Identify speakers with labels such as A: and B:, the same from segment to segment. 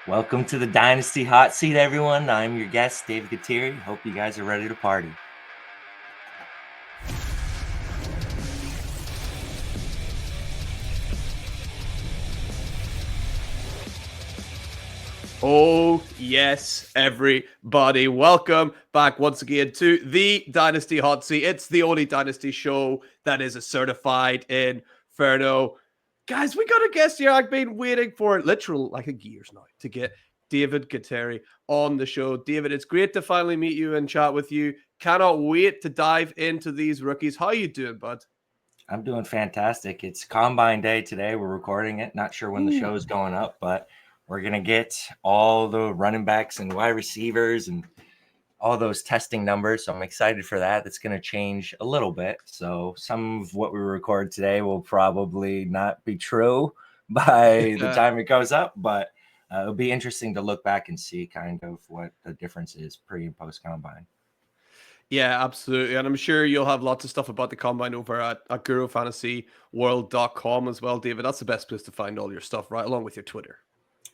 A: Welcome to the Dynasty Hotseat, everyone. I'm your guest, David Gautieri. Hope you guys are ready to party.
B: Oh, yes, everybody. Welcome back once again to the Dynasty Hot Seat. It's the only Dynasty show that is a certified inferno. Guys, we got a guest here. I've been waiting for literal like a years now to get David Gautieri on the show. David, it's great to finally meet you and chat with you. Cannot wait to dive into these rookies. How you doing, bud?
A: I'm doing fantastic. It's Combine Day today. We're recording it. Not sure when the show is going up, but we're going to get all the running backs and wide receivers and all those testing numbers. So I'm excited for that. That's going to change a little bit. So some of what we record today will probably not be true by the time it goes up, but it'll be interesting to look back and see kind of what the difference is pre and post combine.
B: Yeah, absolutely. And I'm sure you'll have lots of stuff about the combine over at GuruFantasyWorld.com as well, David. That's the best place to find all your stuff, right? Along with your Twitter.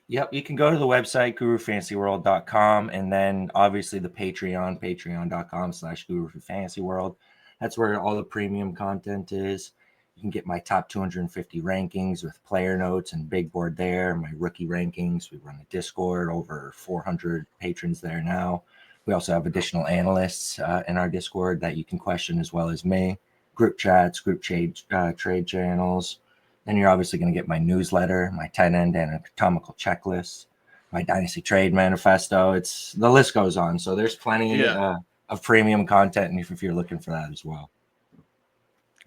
A: Yep, you can go to the website, GuruFantasyWorld.com, and then obviously the Patreon, patreon.com/GuruFantasyWorld. That's where all the premium content is. You can get my top 250 rankings with player notes and big board there, my rookie rankings. We run a Discord, over 400 patrons there now. We also have additional analysts in our Discord that you can question as well as me. Group chats, trade channels. Then you're obviously going to get my newsletter, my tight end anatomical checklist, my Dynasty Trade Manifesto. The list goes on. So there's plenty of premium content, and if you're looking for that as well.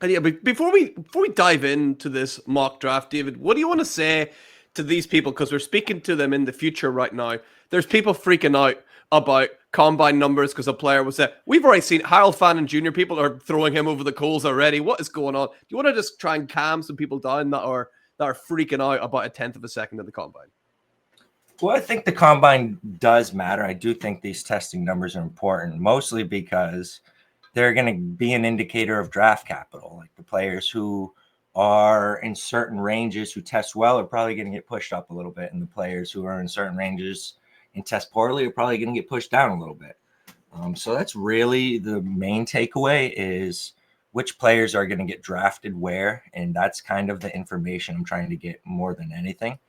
B: And yeah, but before we dive into this mock draft, David, what do you want to say to these people? Because we're speaking to them in the future right now. There's people freaking out about combine numbers because a player was there. We've already seen Harold Fannin Jr. People are throwing him over the coals already. What is going on? Do you want to just try and calm some people down that are freaking out about a 10th of a second in the combine?
A: Well, I think the combine does matter. I do think these testing numbers are important, mostly because they're going to be an indicator of draft capital. Like the players who are in certain ranges who test well are probably going to get pushed up a little bit, and the players who are in certain ranges and test poorly are probably going to get pushed down a little bit. So that's really the main takeaway, is which players are going to get drafted where, and that's kind of the information I'm trying to get more than anything.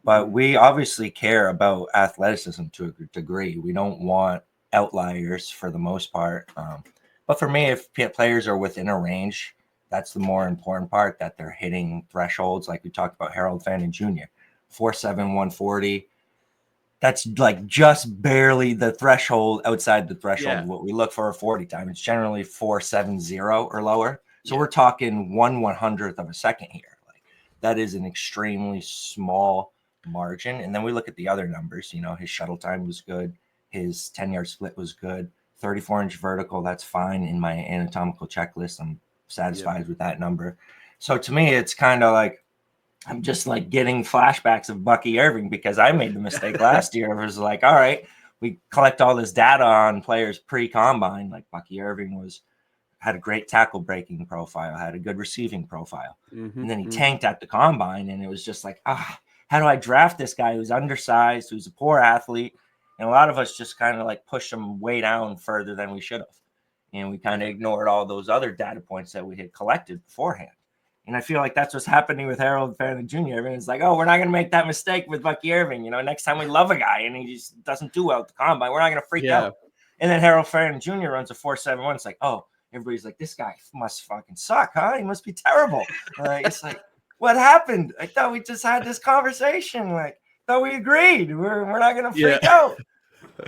A: But we obviously care about athleticism to a degree. We don't want outliers for the most part. But for me, if players are within a range, that's the more important part, that they're hitting thresholds. Like we talked about Harold Fannin Jr., 4.7, 140. That's like just barely the threshold, outside the threshold of what we look for a 40 time. It's generally 4.70 or lower. So we're talking 1/100th of a second here. Like that is an extremely small margin. And then we look at the other numbers. You know, his shuttle time was good. His 10-yard split was good. 34-inch vertical, that's fine in my anatomical checklist. I'm satisfied with that number. So to me, it's kind of like I'm just like getting flashbacks of Bucky Irving, because I made the mistake last year. It was like, all right, we collect all this data on players pre-combine. Like Bucky Irving had a great tackle breaking profile, had a good receiving profile. And then he tanked at the combine, and it was just like, how do I draft this guy who's undersized, who's a poor athlete? And a lot of us just kind of like pushed him way down further than we should have. And we kind of ignored all those other data points that we had collected beforehand. And I feel like that's what's happening with Harold Fannin Jr. Everyone's like, oh, we're not going to make that mistake with Bucky Irving. You know, next time we love a guy and he just doesn't do well at the combine, we're not going to freak out. And then Harold Fannin Jr. runs a 4.71. It's like, oh, everybody's like, this guy must fucking suck, huh? He must be terrible. It's like, what happened? I thought we just had this conversation. Like, thought we agreed. We're not going to freak out.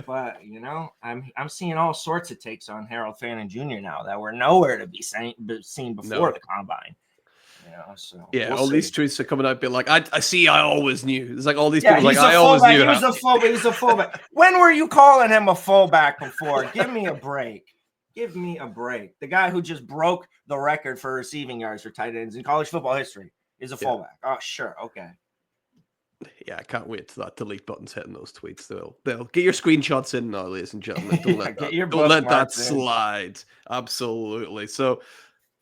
A: But, you know, I'm seeing all sorts of takes on Harold Fannin Jr. now that were nowhere to be seen before the combine. You know, so
B: all these tweets are coming out being like, I see, I always knew. It's like all these people like, I
A: always
B: knew.
A: He's a fullback. When were you calling him a fullback before? Give me a break. Give me a break. The guy who just broke the record for receiving yards for tight ends in college football history is a fullback. Oh, sure. Okay.
B: Yeah, I can't wait to that delete button's hitting those tweets. They'll get your screenshots in now, ladies and gentlemen. Don't let that slide. Absolutely. So,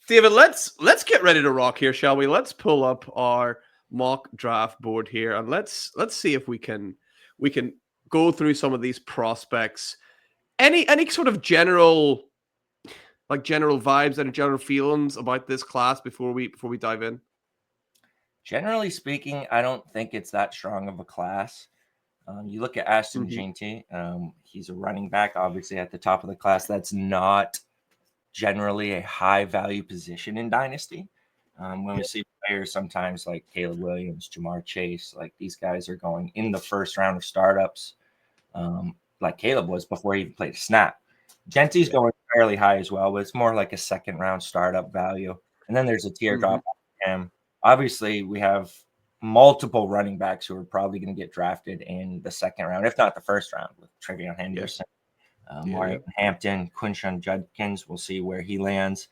B: David, let's get ready to rock here, shall we? Let's pull up our mock draft board here, and let's see if we can we can go through some of these prospects. Any sort of general vibes and general feelings about this class before we dive in?
A: Generally speaking, I don't think it's that strong of a class. You look at Ashton Jeanty, he's a running back, obviously at the top of the class. That's not generally a high value position in Dynasty. When we see players sometimes like Caleb Williams, Jamar Chase, like these guys are going in the first round of startups, like Caleb was before he even played a snap. Genty's going fairly high as well, but it's more like a second round startup value. And then there's a teardrop on him. Obviously, we have multiple running backs who are probably going to get drafted in the second round, if not the first round, with Trevion Henderson, Omarian Hampton, Quinshon Judkins. We'll see where he lands.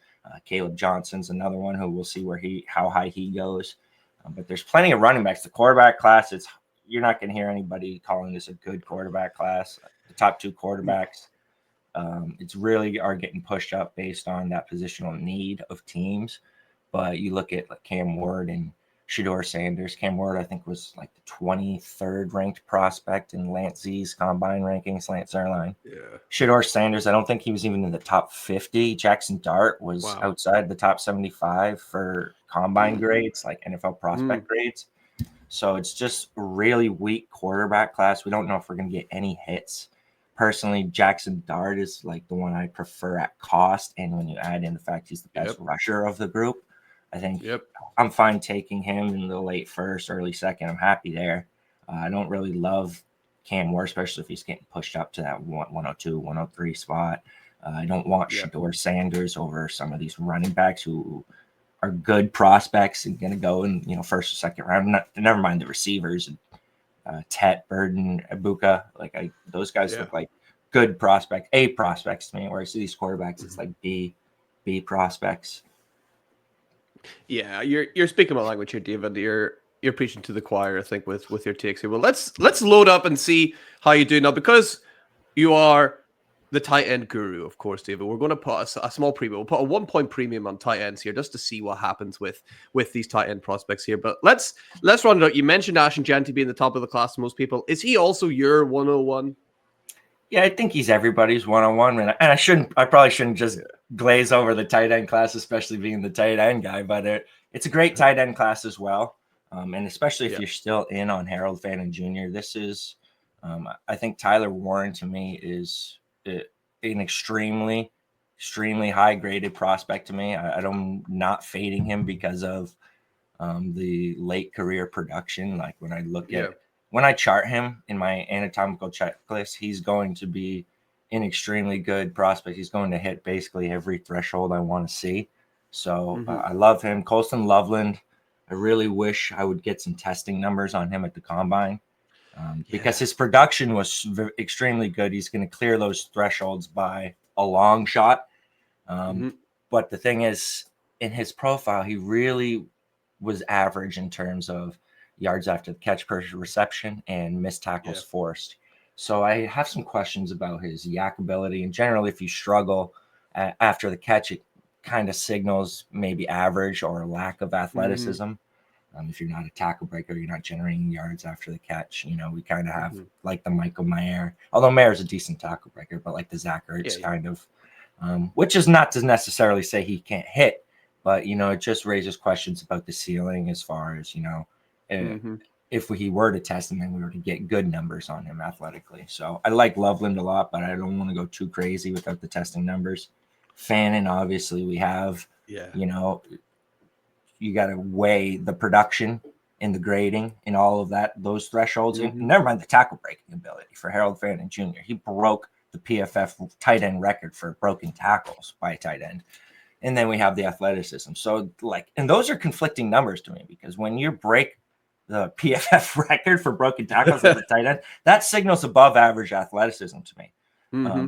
A: Caleb Johnson's another one who we'll see how high he goes. But there's plenty of running backs. The quarterback class, you're not going to hear anybody calling this a good quarterback class. The top two quarterbacks, it's really are getting pushed up based on that positional need of teams. But you look at like Cam Ward and Shedeur Sanders. Cam Ward, I think, was like the 23rd ranked prospect in Lance Z's combine rankings, Lance Zierlein.
B: Yeah.
A: Shedeur Sanders, I don't think he was even in the top 50. Jackson Dart was outside the top 75 for combine grades, like NFL prospect grades. So it's just a really weak quarterback class. We don't know if we're going to get any hits. Personally, Jackson Dart is like the one I prefer at cost. And when you add in the fact he's the best rusher of the group, I think I'm fine taking him in the late first, early second. I'm happy there. I don't really love Cam Ward, especially if he's getting pushed up to that 102, 103 spot. I don't want Shedeur Sanders over some of these running backs who are good prospects and going to go in, first or second round. Never mind the receivers, Tet, Burden, Ibuka. Those guys look like good prospects, A prospects to me. Where I see these quarterbacks, it's like B prospects.
B: Yeah, you're speaking my language here, David. You're preaching to the choir, I think, with your takes here. Well, let's load up and see how you do now, because you are the tight end guru, of course, David. We're going to put a small premium. We'll put a 1 point premium on tight ends here just to see what happens with these tight end prospects here. But let's run it out. You mentioned Ashton Jeanty being the top of the class to most people. Is he also your 101?
A: Yeah, I think he's everybody's 101. And I probably shouldn't just glaze over the tight end class, especially being the tight end guy. But it's a great tight end class as well. And especially if you're still in on Harold Fannin Jr., this is, I think Tyler Warren to me is an extremely, extremely high graded prospect to me. I'm not fading him because of the late career production. Like when I look at, when I chart him in my anatomical checklist, he's going to be an extremely good prospect. He's going to hit basically every threshold I want to see. So I love him. Colston Loveland, I really wish I would get some testing numbers on him at the combine because his production was extremely good. He's going to clear those thresholds by a long shot. But the thing is, in his profile, he really was average in terms of yards after the catch per reception and missed tackles forced. So I have some questions about his yak ability. And generally, if you struggle after the catch, it kind of signals maybe average or a lack of athleticism. If you're not a tackle breaker, you're not generating yards after the catch. We kind of have like the Michael Mayer, although Mayer's a decent tackle breaker, but like the Zach Ertz kind of, which is not to necessarily say he can't hit, but, it just raises questions about the ceiling as far as, if he were to test him and we were to get good numbers on him athletically. So I like Loveland a lot, but I don't want to go too crazy without the testing numbers. Fannin, obviously, we have, you got to weigh the production and the grading and all of that, those thresholds. And never mind the tackle breaking ability for Harold Fannin Jr. He broke the PFF tight end record for broken tackles by a tight end. And then we have the athleticism. So and those are conflicting numbers to me, because when you break the PFF record for broken tackles at the tight end, that signals above average athleticism to me.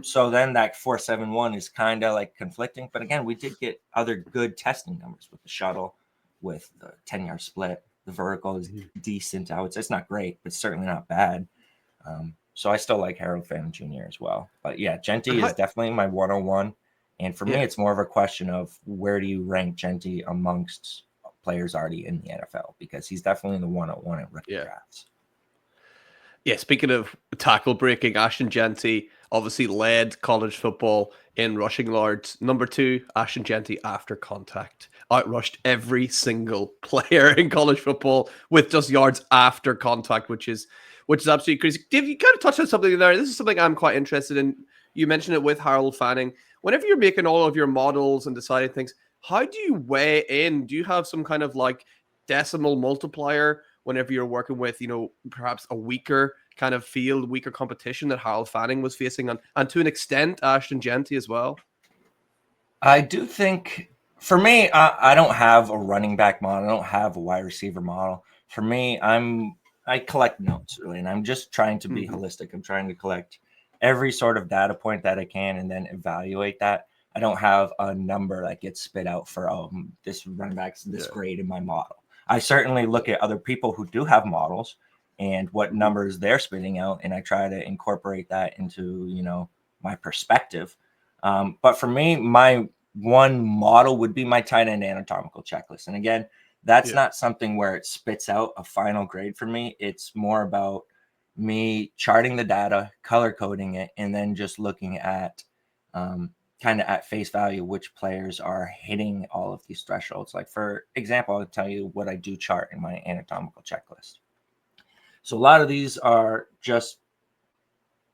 A: So then that 4.71 is kind of like conflicting. But again, we did get other good testing numbers with the shuttle, with the 10-yard split. The vertical is decent. I would say it's not great, but certainly not bad. So I still like Harold Fannin Jr. as well. But yeah, Jeanty is definitely my 101. And for me, it's more of a question of where do you rank Jeanty amongst players already in the NFL, because he's definitely the 101 at rookie drafts.
B: Yeah, speaking of tackle breaking, Ashton Genty obviously led college football in rushing yards. Number 2, Ashton Genty after contact outrushed every single player in college football with just yards after contact, which is absolutely crazy. Dave, you kind of touched on something there. This is something I'm quite interested in. You mentioned it with Harold Fanning. Whenever you're making all of your models and deciding things, how do you weigh in? Do you have some kind of like decimal multiplier whenever you're working with, perhaps a weaker kind of field, weaker competition that Harold Fanning was facing, and to an extent, Ashton Genty as well?
A: I do think, for me, I don't have a running back model. I don't have a wide receiver model. For me, I collect notes, really, and I'm just trying to be holistic. I'm trying to collect every sort of data point that I can and then evaluate that. I don't have a number that gets spit out for, this running back's this great in my model. I certainly look at other people who do have models and what numbers they're spitting out, and I try to incorporate that into, my perspective. But for me, my one model would be my tight end anatomical checklist. And again, that's not something where it spits out a final grade for me. It's more about me charting the data, color coding it, and then just looking at kind of at face value which players are hitting all of these thresholds. Like, for example, I'll tell you what I do chart in my anatomical checklist. So a lot of these are just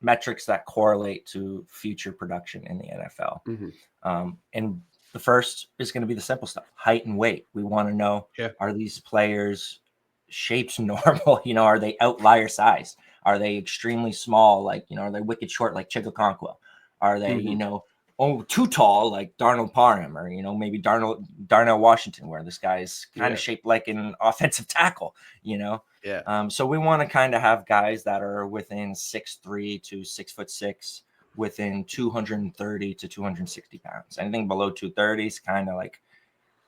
A: metrics that correlate to future production in the NFL. And the first is going to be the simple stuff: height and weight. We want to know, are these players' shapes normal? Are they outlier size? Are they extremely small? Like, are they wicked short like Chigakonkwo? Are they, too tall like Darnell Parham, or, maybe Darnell Washington, where this guy's kind of shaped like an offensive tackle, So we want to kind of have guys that are within 6'3" to 6'6", within 230 to 260 pounds. Anything below 230 is kind of like,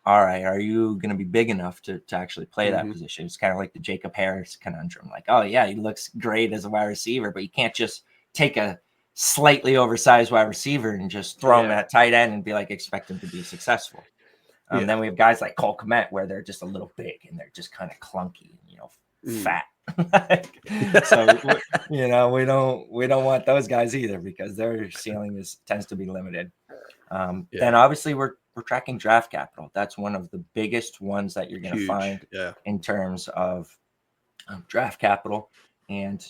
A: all right, are you going to be big enough to actually play that position? It's kind of like the Jacob Harris conundrum. Like, oh yeah, he looks great as a wide receiver, but you can't just take a slightly oversized wide receiver and just throw him at tight end and be like, expect him to be successful. Then we have guys like Cole Kmet, where they're just a little big and they're just kind of clunky, fat. So we don't want those guys either, because their ceiling tends to be limited. Then obviously we're tracking draft capital. That's one of the biggest ones that you're going to find in terms of draft capital. And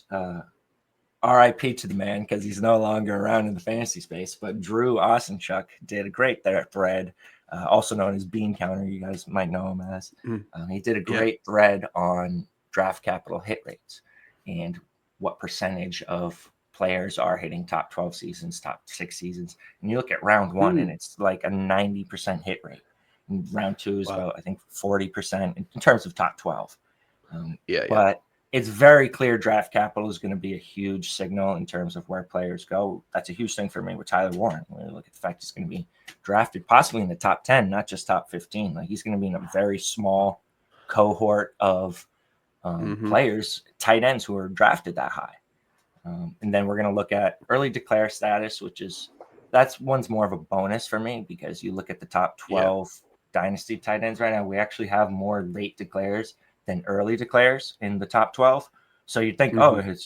A: RIP to the man, because he's no longer around in the fantasy space, but Drew Osenchuk did a great thread, also known as Bean Counter, you guys might know him as. He did a great thread on draft capital hit rates and what percentage of players are hitting top 12 seasons, top 6 seasons. And you look at round 1 and it's like a 90% hit rate. And round 2 is about, I think, 40% in terms of top 12. But it's very clear draft capital is going to be a huge signal in terms of where players go. That's a huge thing for me with Tyler Warren. When you look at the fact he's going to be drafted possibly in the top 10, not just top 15. Like, he's going to be in a very small cohort of players, tight ends, who are drafted that high. And then we're going to look at early declare status, that's one's more of a bonus for me, because you look at the top 12 dynasty tight ends right now, we actually have more late declares than early declares in the top 12. So you'd think,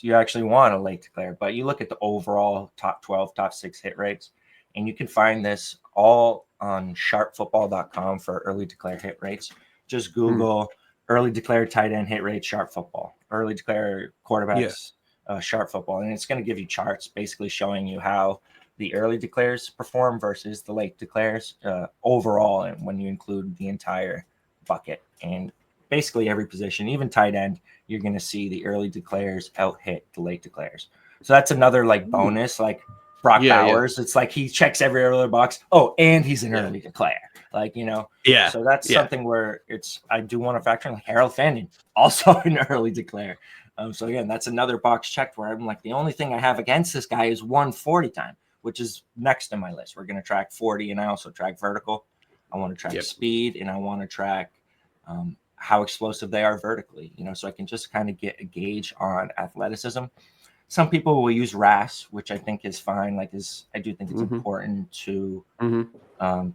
A: you actually want a late declare, but you look at the overall top 12, top 6 hit rates, and you can find this all on sharpfootball.com for early declare hit rates. Just Google early declare tight end hit rate, Sharp Football, early declare quarterbacks, Sharp Football. And it's going to give you charts basically showing you how the early declares perform versus the late declares overall, and when you include the entire bucket. And basically every position, even tight end, you're going to see the early declares out hit the late declares. So that's another bonus, like Brock Bowers. It's like he checks every other box. Oh, and he's an early declare. So that's something where I do want to factor in, like Harold Fanning, also an early declare. So again, that's another box checked where I'm like, the only thing I have against this guy is 140 time, which is next on my list. We're going to track 40, and I also track vertical. I want to track speed, and I want to track how explosive they are vertically, so I can just kind of get a gauge on athleticism. Some people will use RAS, which I think is fine. I do think it's important to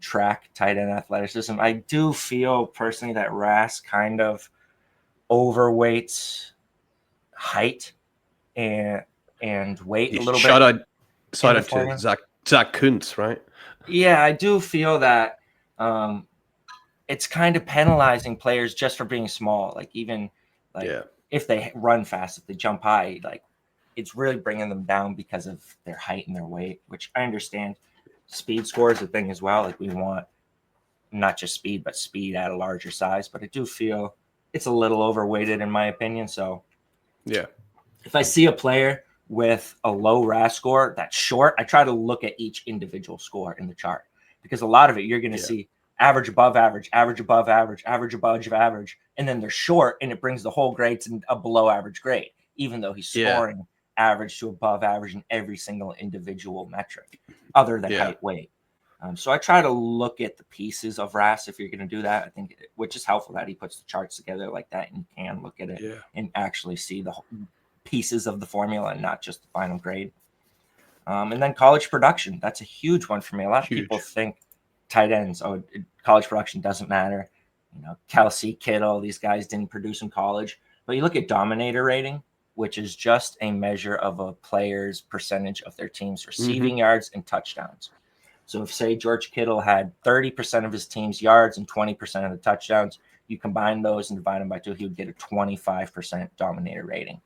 A: track tight end athleticism. I do feel personally that RAS kind of overweights height and weight a little
B: shout
A: bit.
B: out to Zach Kuntz, right?
A: Yeah, I do feel that it's kind of penalizing players just for being small. Like even like if they run fast, if they jump high, like it's really bringing them down because of their height and their weight, which I understand. Speed score is a thing as well. Like we want not just speed, but speed at a larger size. But I do feel it's a little overweighted in my opinion. So
B: yeah,
A: if I see a player with a low RAS score that's short, I try to look at each individual score in the chart, because a lot of it you're going to see average above average, average above average, average above average, and then they're short, and it brings the whole grade to a below average grade, even though he's scoring average to above average in every single individual metric other than height, weight. So I try to look at the pieces of RAS if you're going to do that. I think, which is helpful that he puts the charts together like that, and you can look at it and actually see the pieces of the formula and not just the final grade. And then college production. That's a huge one for me. A lot of people think tight ends, college production doesn't matter. You know, Kelsey, Kittle, these guys didn't produce in college. But you look at dominator rating, which is just a measure of a player's percentage of their team's receiving yards and touchdowns. So if, say, George Kittle had 30% of his team's yards and 20% of the touchdowns, you combine those and divide them by 2, he would get a 25% dominator rating.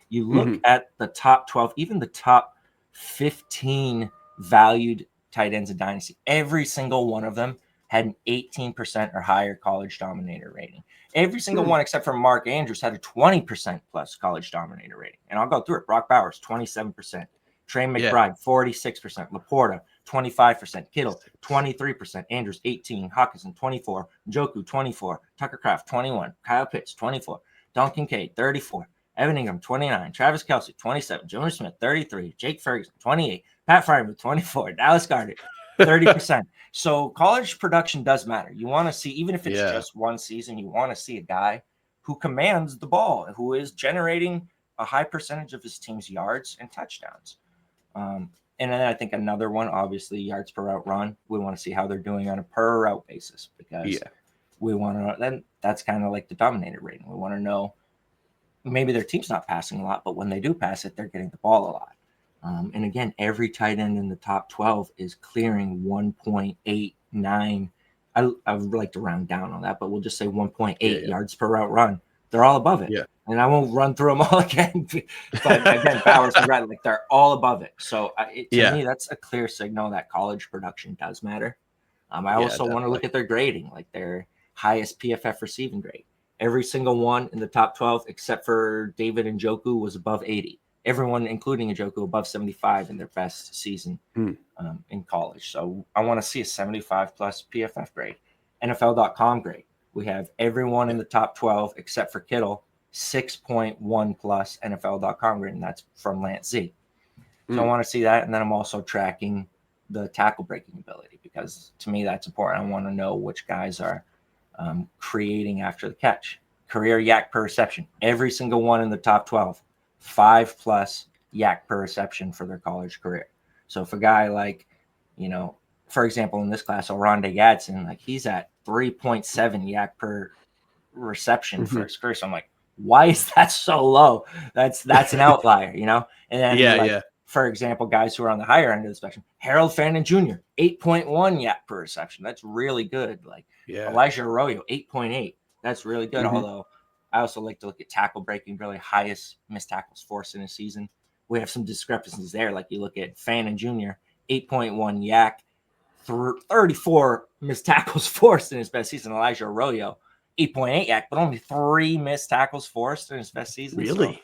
A: You look at the top 12, even the top 15 valued tight ends in Dynasty, every single one of them had an 18% or higher college dominator rating. Every single one except for Mark Andrews had a 20% plus college dominator rating. And I'll go through it. Brock Bowers, 27%. Trey McBride, 46%. Laporta, 25%. Kittle, 23%. Andrews, 18%. Hawkinson, 24%. Njoku, 24%. Tucker Kraft, 21%. Kyle Pitts, 24%. Don Kincaid, 34%. Evan Ingram, 29%. Travis Kelce, 27%. Jonas Smith, 33%. Jake Ferguson, 28%. Pat Fryman, 24%. Dallas Goedert, 30%. So college production does matter. You want to see, even if it's just one season, you want to see a guy who commands the ball, who is generating a high percentage of his team's yards and touchdowns. And then I think another one, obviously, yards per route run. We want to see how they're doing on a per route basis, because we want to. Then that's kind of like the dominator rating. We want to know maybe their team's not passing a lot, but when they do pass it, they're getting the ball a lot. And again, every tight end in the top 12 is clearing 1.89. I would like to round down on that, but we'll just say 1.8 yards per route run. They're all above it. And I won't run through them all again. But again, Bowers and Red, like they're all above it. So to me, that's a clear signal that college production does matter. I also want to look at their grading, like their highest PFF receiving grade. Every single one in the top 12, except for David Njoku, was above 80. Everyone, including Njoku, above 75 in their best season in college. So I want to see a 75 plus PFF grade. NFL.com grade. We have everyone in the top 12 except for Kittle, 6.1 plus NFL.com grade, and that's from Lance Z. So I want to see that. And then I'm also tracking the tackle breaking ability, because to me that's important. I want to know which guys are creating after the catch. Career yak per reception. Every single one in the top 12, 5 plus yak per reception for their college career. So if a guy like, for example, in this class, Oronde Gadsden, like he's at 3.7 yak per reception for his career. So I'm like, why is that so low? That's an outlier, And then for example, guys who are on the higher end of the spectrum, Harold Fannin Jr., 8.1 yak per reception. That's really good. Like Elijah Arroyo, 8.8. That's really good. Although I also like to look at tackle breaking, really highest missed tackles forced in a season. We have some discrepancies there. Like you look at Fannin Jr., 8.1 yak, 34 missed tackles forced in his best season. Elijah Arroyo, 8.8 yak, but only 3 missed tackles forced in his best season.
B: Really?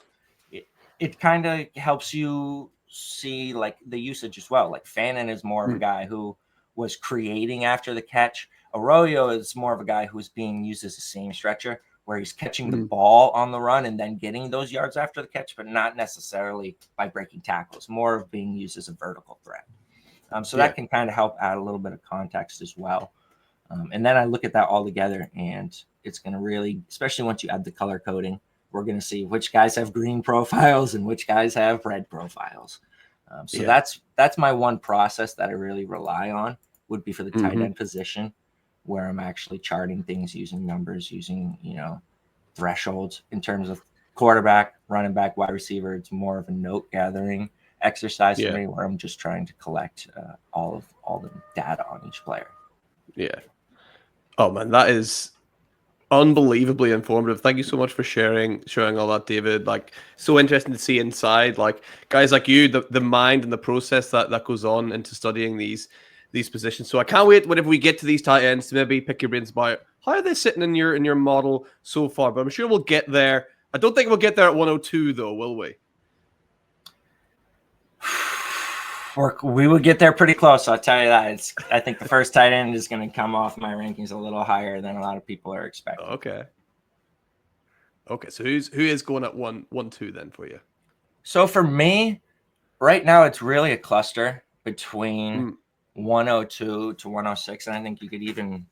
A: So it kind of helps you see like the usage as well. Like Fannin is more of a guy who was creating after the catch. Arroyo is more of a guy who's being used as a seam stretcher, where he's catching the ball on the run and then getting those yards after the catch, but not necessarily by breaking tackles, more of being used as a vertical threat. So that can kind of help add a little bit of context as well. And then I look at that all together, and it's going to really, especially once you add the color coding, we're going to see which guys have green profiles and which guys have red profiles. So that's my one process that I really rely on, would be for the tight end position, where I'm actually charting things using numbers, using, thresholds in terms of quarterback, running back, wide receiver. It's more of a note gathering exercise for me, where I'm just trying to collect all the data on each player.
B: Yeah. Oh man, that is unbelievably informative. Thank you so much for showing all that, David. Like, so interesting to see inside, like, guys like you, the mind and the process that goes on into studying these positions. So I can't wait whenever we get to these tight ends to maybe pick your brains about how are they sitting in your model so far. But I'm sure we'll get there. I don't think we'll get there at 102 though, will we?
A: We would get there pretty close. I'll tell you that. I think the first tight end is going to come off my rankings a little higher than a lot of people are expecting.
B: Okay. So who is going at 1-2 then for you?
A: So for me, right now it's really a cluster between 102 to 106, and I think you could even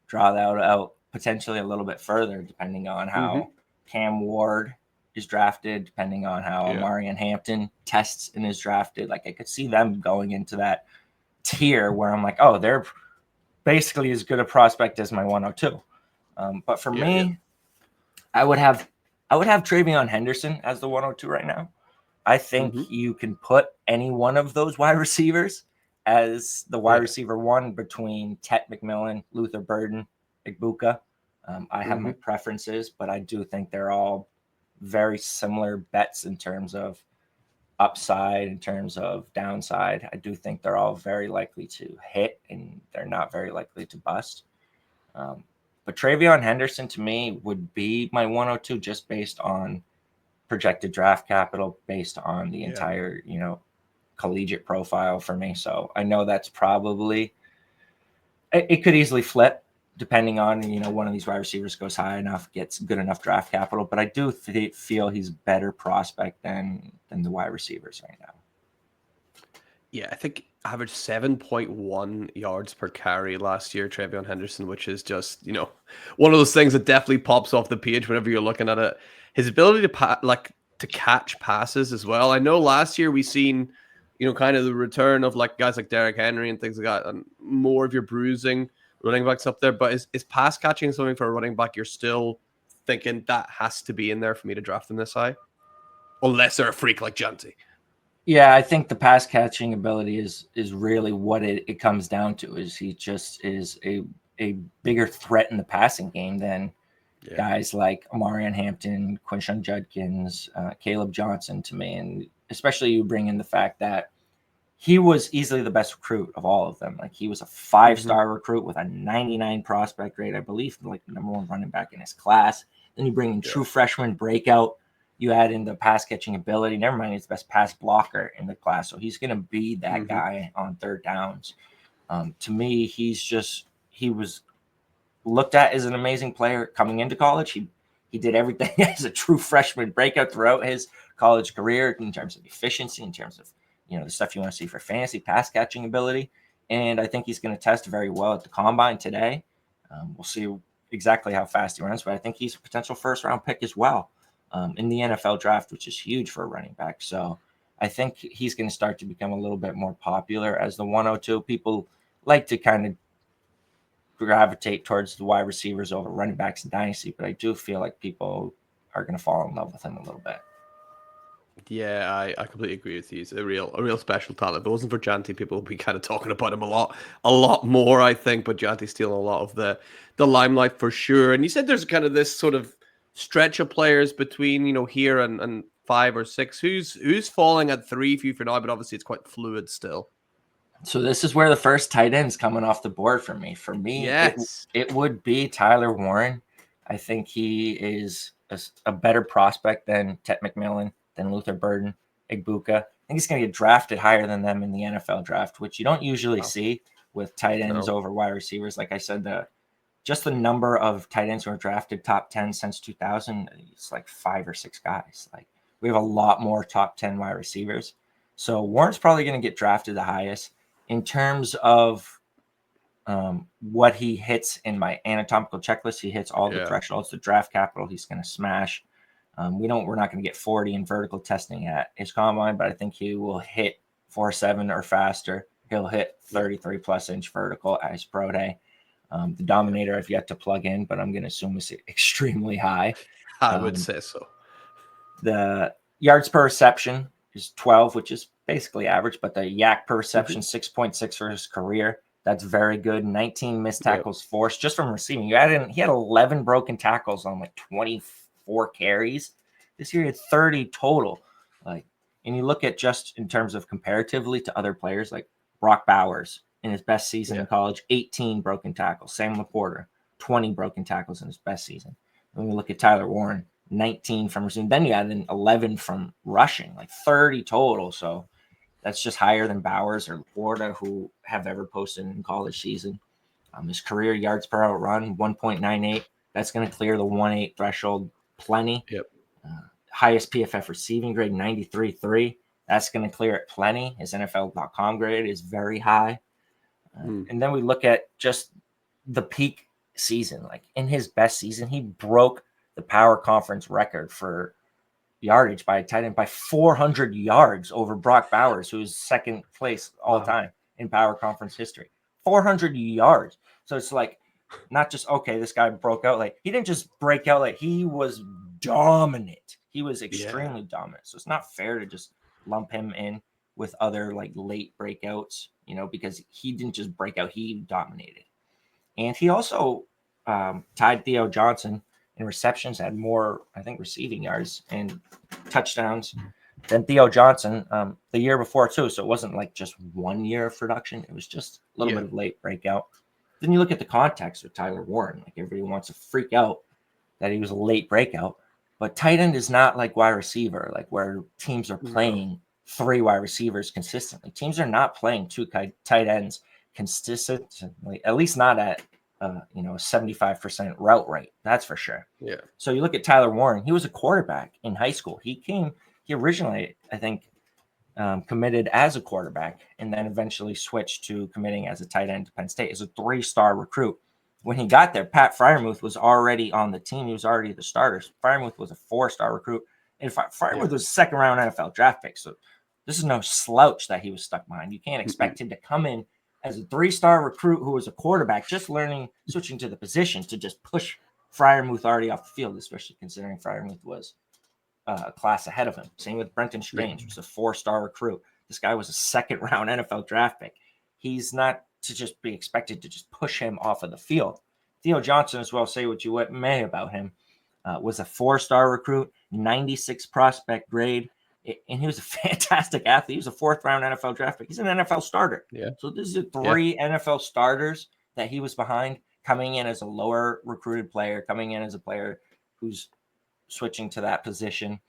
A: draw that out potentially a little bit further, depending on how Cam Ward is drafted, depending on how Omarian Hampton tests and is drafted. Like, I could see them going into that tier where I'm like, oh, they're basically as good a prospect as my 102. But for me, I would have Travion Henderson as the 102 right now. I think you can put any one of those wide receivers as the wide receiver one between Tet McMillan, Luther Burden, Igbuka. I have my preferences, but I do think they're all very similar bets in terms of upside, in terms of downside. I do think they're all very likely to hit, and they're not very likely to bust. But Travion Henderson to me would be my 102 just based on projected draft capital, based on the entire, collegiate profile for me. So I know that's probably, it could easily flip depending on, one of these wide receivers goes high enough, gets good enough draft capital. But I do feel he's better prospect than the wide receivers right now.
B: Yeah, I think averaged 7.1 yards per carry last year, Travion Henderson, which is just, one of those things that definitely pops off the page whenever you're looking at it. His ability to catch passes as well. I know last year we seen, kind of the return of like guys like Derrick Henry and things like that, and more of your bruising running backs up there. But is pass catching something for a running back you're still thinking that has to be in there for me to draft them this high? Unless they're a freak like Janty.
A: Yeah, I think the pass catching ability is really what it comes down to. Is he just is a bigger threat in the passing game than guys like Omarian Hampton, Quinshon Judkins, Caleb Johnson to me. And especially you bring in the fact that he was easily the best recruit of all of them. Like, he was a 5-star recruit with a 99 prospect rate, I believe, like the number one running back in his class. Then you bring in true freshman breakout. You add in the pass catching ability. Never mind, he's the best pass blocker in the class. So he's going to be that guy on third downs. To me, he was looked at as an amazing player coming into college. He did everything as a true freshman breakout throughout his college career in terms of efficiency, in terms of, the stuff you want to see for fantasy, pass catching ability. And I think he's going to test very well at the combine today. We'll see exactly how fast he runs, but I think he's a potential first-round pick as well in the NFL draft, which is huge for a running back. So I think he's going to start to become a little bit more popular as the 102. People like to kind of gravitate towards the wide receivers over running backs in Dynasty, but I do feel like people are going to fall in love with him a little bit.
B: Yeah, I completely agree with you. He's a real special talent. If it wasn't for Janty, people would be kind of talking about him a lot more, I think. But Janty's stealing a lot of the limelight for sure. And you said there's kind of this sort of stretch of players between, here and 5 or 6. Who's falling at 3 for you for now? But obviously it's quite fluid still.
A: So this is where the first tight end's coming off the board for me. For me,
B: yes,
A: it would be Tyler Warren. I think he is a better prospect than Tet McMillan, than Luther Burden, Igbuka. I think he's going to get drafted higher than them in the NFL draft, which you don't usually see with tight ends over wide receivers. Like I said, just the number of tight ends who are drafted top 10 since 2000, it's like 5 or 6 guys. Like, we have a lot more top 10 wide receivers. So Warren's probably going to get drafted the highest. In terms of what he hits in my anatomical checklist, he hits all the thresholds. The draft capital, he's going to smash. We're not going to get 40 in vertical testing at his combine, but I think he will hit 4.7 or faster. He'll hit 33 plus inch vertical at his pro day. The Dominator I've yet to plug in, but I'm going to assume it's extremely high.
B: I would say so.
A: The yards per reception is 12, which is basically average, but the yak per reception, 6.6 for his career. That's very good. 19 missed tackles forced just from receiving. He had 11 broken tackles on like 24 carries. This year he had 30 total. Like, and you look at just in terms of comparatively to other players, like Brock Bowers in his best season in college, 18 broken tackles. Sam Laporta, 20 broken tackles in his best season. When we look at Tyler Warren, 19 from receiving. Then you add in 11 from rushing, like 30 total. So that's just higher than Bowers or Laporta, who have ever posted in college season. His career yards per out run, 1.98. That's going to clear the 1.8 threshold plenty. Highest PFF receiving grade, 93.3. That's going to clear it plenty. His NFL.com grade is very high. And then we look at just the peak season. Like in his best season, he broke the power conference record for yardage by a tight end by 400 yards over Brock Bowers, who's second place all time in power conference history. 400 yards. So it's like not just, okay, this guy broke out. Like he didn't just break out. Like he was dominant. He was extremely dominant. So it's not fair to just lump him in with other like late breakouts, you know, because he didn't just break out. He dominated. And he also tied Theo Johnson in receptions, had more, I think, receiving yards and touchdowns than Theo Johnson the year before, too. So it wasn't like just 1 year of production. It was just a little bit of late breakout. Then you look at the context with Tyler Warren. Like everybody wants to freak out that he was a late breakout. But tight end is not like wide receiver, like where teams are playing 3 wide receivers consistently. Teams are not playing 2 tight ends consistently, at least not at a 75% route rate. That's for sure. So you look at Tyler Warren. He was a quarterback in high school. He originally, I think, committed as a quarterback and then eventually switched to committing as a tight end to Penn State as a 3-star recruit. When he got there, Pat Freiermuth was already on the team. He was already the starter. Freiermuth was a 4-star recruit. And Freiermuth was a second-round NFL draft pick. So this is no slouch that he was stuck behind. You can't expect him to come in as a 3-star recruit who was a quarterback, just switching to the position to just push Freiermuth already off the field, especially considering Freiermuth was a class ahead of him. Same with Brenton Strange, who's a 4-star recruit. This guy was a second-round NFL draft pick. He's not to just be expected to just push him off of the field. Theo Johnson as well, say what you may about him, was a 4-star recruit, 96 prospect grade, and he was a fantastic athlete. He was a 4th-round NFL draft pick. He's an NFL starter. So this is 3 NFL starters that he was behind, coming in as a lower recruited player, coming in as a player who's switching to that position.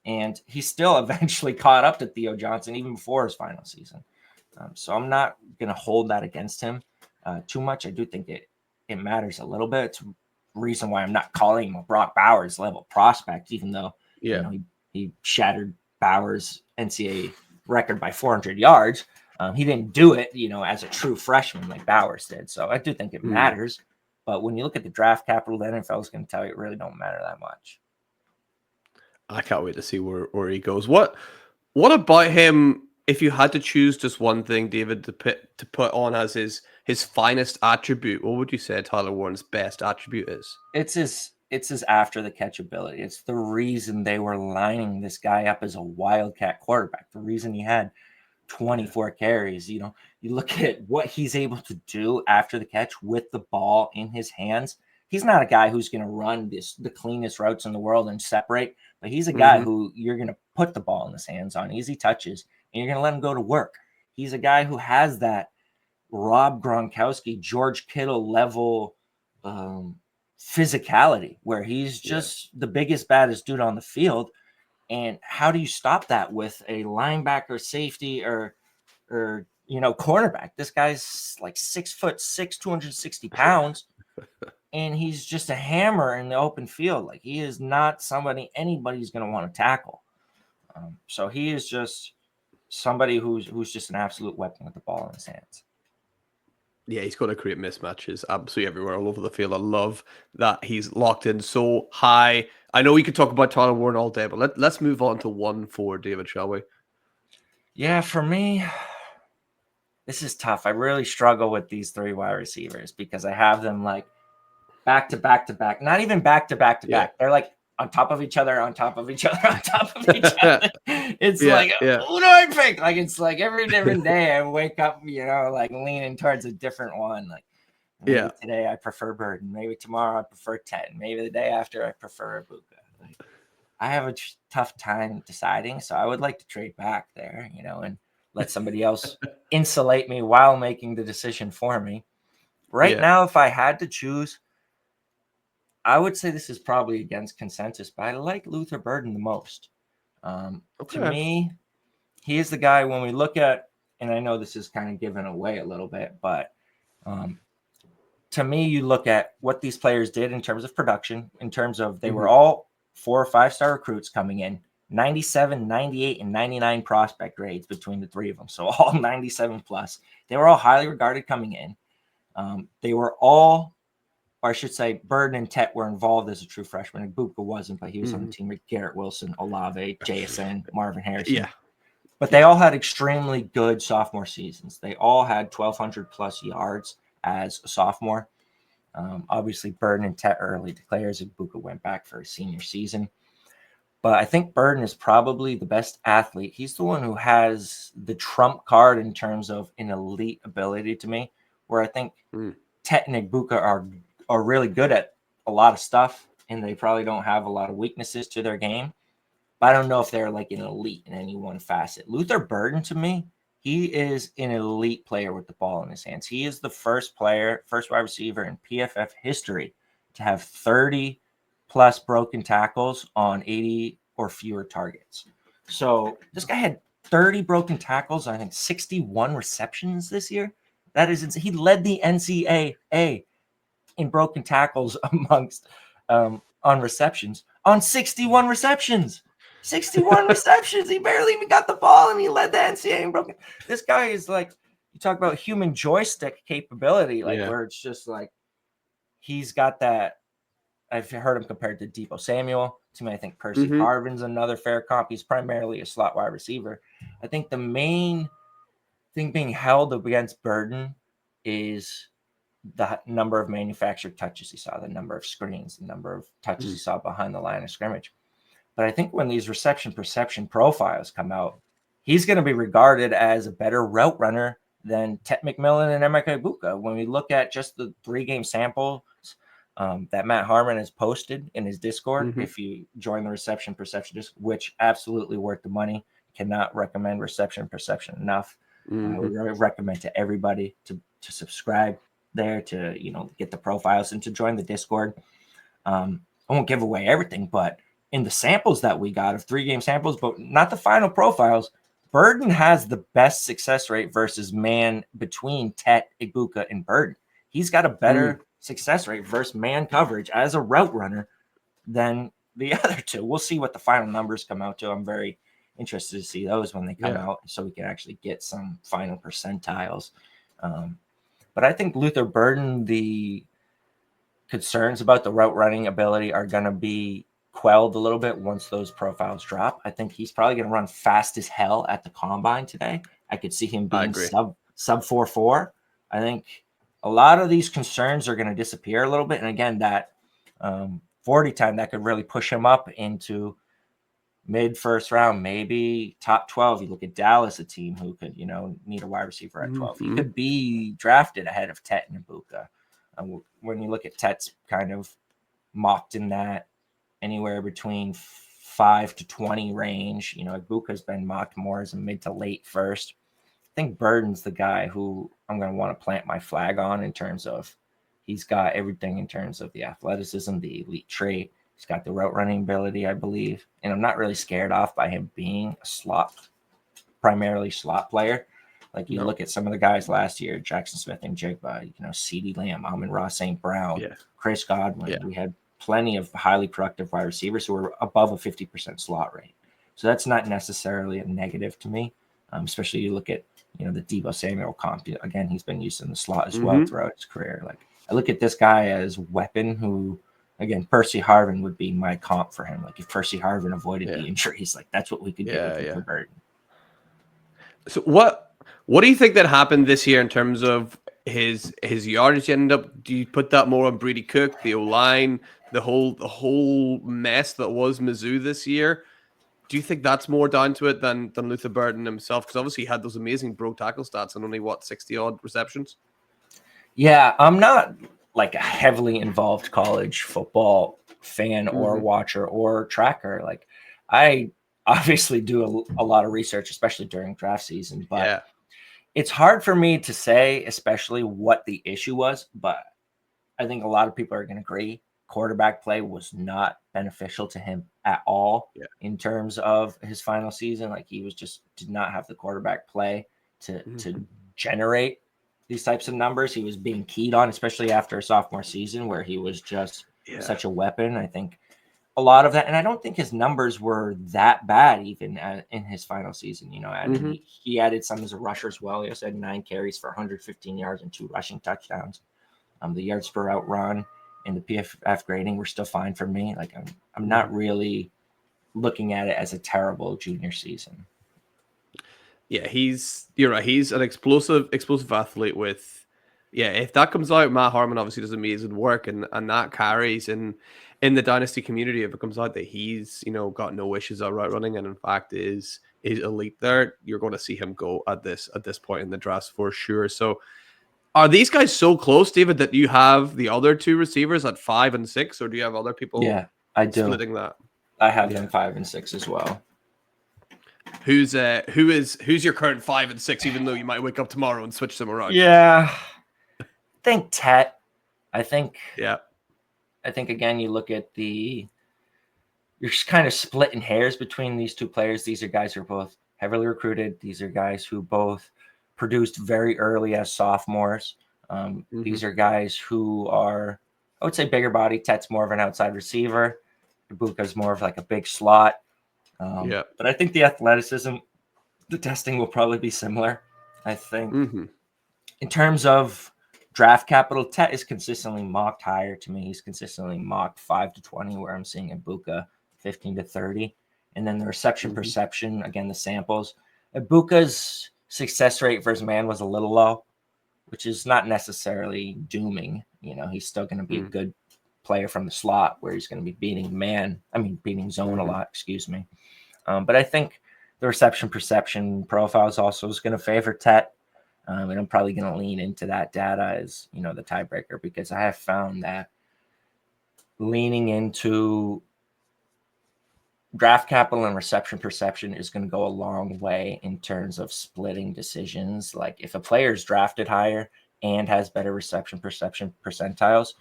A: And he still eventually caught up to Theo Johnson even before his final season. So I'm not going to hold that against him too much. I do think it matters a little bit. It's a reason why I'm not calling him a Brock Bowers level prospect, even though he shattered Bowers' NCAA record by 400 yards. He didn't do it, as a true freshman like Bowers did. So I do think it matters. But when you look at the draft capital, the NFL is going to tell you it really don't matter that much.
B: I can't wait to see where he goes. What about him? If you had to choose just one thing, David, to put on as his finest attribute, what would you say Tyler Warren's best attribute is?
A: It's his after the catch ability. It's the reason they were lining this guy up as a wildcat quarterback. The reason he had 24 carries. You look at what he's able to do after the catch with the ball in his hands. He's not a guy who's going to run the cleanest routes in the world and separate, but he's a guy who you're going to put the ball in his hands on easy touches, and you're going to let him go to work. He's a guy who has that Rob Gronkowski, George Kittle level physicality, where he's just the biggest, baddest dude on the field. And how do you stop that with a linebacker, safety, or cornerback? This guy's like 6'6", 260 pounds. And he's just a hammer in the open field. Like he is not somebody anybody's going to want to tackle. So he is just somebody who's just an absolute weapon with the ball in his hands.
B: Yeah, he's going to create mismatches absolutely everywhere, all over the field. I love that he's locked in so high. I know we could talk about Tyler Warren all day, but let's move on to 1-4, David, shall we?
A: Yeah, for me, this is tough. I really struggle with these 3 wide receivers because I have them like back to back to back. Not even back to back to back. They're like on top of each other, on top of each other, on top of each other. It's
B: Yeah,
A: like,
B: yeah.
A: who do I pick? Like, it's like every different day I wake up, like leaning towards a different one. Like, maybe today I prefer Burden. Maybe tomorrow I prefer 10. Maybe the day after I prefer Ibuka. Like, I have a tough time deciding, so I would like to trade back there, and let somebody else insulate me while making the decision for me. Right now, if I had to choose, I would say this is probably against consensus, but I like Luther Burden the most. To me, he is the guy when we look at, and I know this is kind of given away a little bit, but to me, you look at what these players did in terms of production, in terms of they were all 4 or 5 star recruits coming in, 97, 98, and 99 prospect grades between the three of them. So all 97 plus. They were all highly regarded coming in. They were all, or I should say, Burden and Tet were involved as a true freshman. Ibuka wasn't, but he was on the team with Garrett Wilson, Olave, JSN, Marvin Harrison.
B: Yeah.
A: But they all had extremely good sophomore seasons. They all had 1,200 plus yards as a sophomore. Obviously, Burden and Tet early declares. Ibuka went back for his senior season. But I think Burden is probably the best athlete. He's the one who has the trump card in terms of an elite ability to me, where I think Tet and Ibuka are really good at a lot of stuff, and they probably don't have a lot of weaknesses to their game. But I don't know if they're like an elite in any one facet. Luther Burden, to me, he is an elite player with the ball in his hands. He is the first wide receiver in PFF history to have 30 plus broken tackles on 80 or fewer targets. So this guy had 30 broken tackles, I think 61 receptions this year. That is insane. He led the NCAA in broken tackles amongst on receptions on 61 receptions. 61 receptions. He barely even got the ball, and he led the NCAA in broken. This guy is like, you talk about human joystick capability, where it's just like he's got that. I've heard him compared to Deebo Samuel. To me, I think Percy Harvin's another fair comp. He's primarily a slot wide receiver. I think the main thing being held against Burden is the number of manufactured touches he saw, the number of screens, the number of touches he saw behind the line of scrimmage. But I think when these reception perception profiles come out, he's going to be regarded as a better route runner than Tet McMillan and Emeka Ibuka. When we look at just the 3-game samples that Matt Harmon has posted in his Discord, if you join the reception perception, which absolutely worth the money, cannot recommend reception perception enough. I would recommend to everybody to subscribe there, to get the profiles and to join the Discord. I won't give away everything, but in the samples that we got of 3-game samples, but not the final profiles, Burden has the best success rate versus man between Tet, Ibuka, and Burden. He's got a better success rate versus man coverage as a route runner than the other two. We'll see what the final numbers come out to. I'm very interested to see those when they come out, so we can actually get some final percentiles. But I think Luther Burden, the concerns about the route running ability are going to be quelled a little bit once those profiles drop. I think he's probably going to run fast as hell at the combine today. I could see him being sub 4.4. I think a lot of these concerns are going to disappear a little bit. And again, that 40 time, that could really push him up into mid first round, maybe top 12. You look at Dallas, a team who could, need a wide receiver at 12. He could be drafted ahead of Tet and Ibuka. When you look at Tet's kind of mocked in that anywhere between 5 to 20 range, Ibuka's been mocked more as a mid to late first. I think Burden's the guy who I'm going to want to plant my flag on in terms of he's got everything in terms of the athleticism, the elite trait. He's got the route running ability, I believe. And I'm not really scared off by him being a primarily slot player. Like you look at some of the guys last year, Jackson Smith and Jigba, CeeDee Lamb, Amon-Ra St. Brown, Chris Godwin. We had plenty of highly productive wide receivers who were above a 50% slot rate. So that's not necessarily a negative to me, especially you look at, the Deebo Samuel comp. Again, he's been used in the slot as well throughout his career. Like I look at this guy as weapon who, again, Percy Harvin would be my comp for him. Like if Percy Harvin avoided the injuries, like that's what we could do with Luther Burden.
B: So what do you think that happened this year in terms of his yardage ended up? Do you put that more on Brady Cook, the O-line, the whole mess that was Mizzou this year. Do you think that's more down to it than Luther Burden himself? Because obviously he had those amazing broke tackle stats and only 60 odd receptions.
A: Yeah, I'm not like a heavily involved college football fan or watcher or tracker. Like, I obviously do a lot of research, especially during draft season, but it's hard for me to say, especially what the issue was. But I think a lot of people are going to agree quarterback play was not beneficial to him at all in terms of his final season. Like, he was just did not have the quarterback play to generate these types of numbers. He was being keyed on, especially after a sophomore season where he was just such a weapon. I think a lot of that, and I don't think his numbers were that bad even in his final season. You know, I mean, he added some as a rusher as well. He also had 9 carries for 115 yards and 2 rushing touchdowns. The yards per out run and the PFF grading were still fine for me. Like, I'm not really looking at it as a terrible junior season.
B: Yeah, you're right. He's an explosive athlete with, if that comes out, Matt Harmon obviously does amazing work and that carries in the dynasty community. If it comes out that he's, got no issues at route running and in fact is elite there, you're going to see him go at this point in the draft for sure. So are these guys so close, David, that you have the other 2 receivers at 5 and 6, or do you have other people
A: I do.
B: splitting that?
A: I have them 5 and 6 as well.
B: Who's your current 5 and 6, even though you might wake up tomorrow and switch them around?
A: Yeah. I think Tet. I think again, you look at you're just kind of splitting hairs between these 2 players. These are guys who are both heavily recruited. These are guys who both produced very early as sophomores. These are guys who are, I would say, bigger body. Tet's more of an outside receiver. Ibuka's more of like a big slot. But I think the athleticism, the testing will probably be similar. I think in terms of draft capital, Tet is consistently mocked higher to me. He's consistently mocked 5 to 20, where I'm seeing Ibuka 15 to 30. And then the reception perception, again, the samples. Ibuka's success rate versus man was a little low, which is not necessarily dooming. He's still going to be a good player from the slot where he's going to be beating zone a lot, excuse me. But I think the reception perception profiles also is going to favor Tet. And I'm probably going to lean into that data as, the tiebreaker, because I have found that leaning into draft capital and reception perception is going to go a long way in terms of splitting decisions. Like, if a player is drafted higher and has better reception perception percentiles,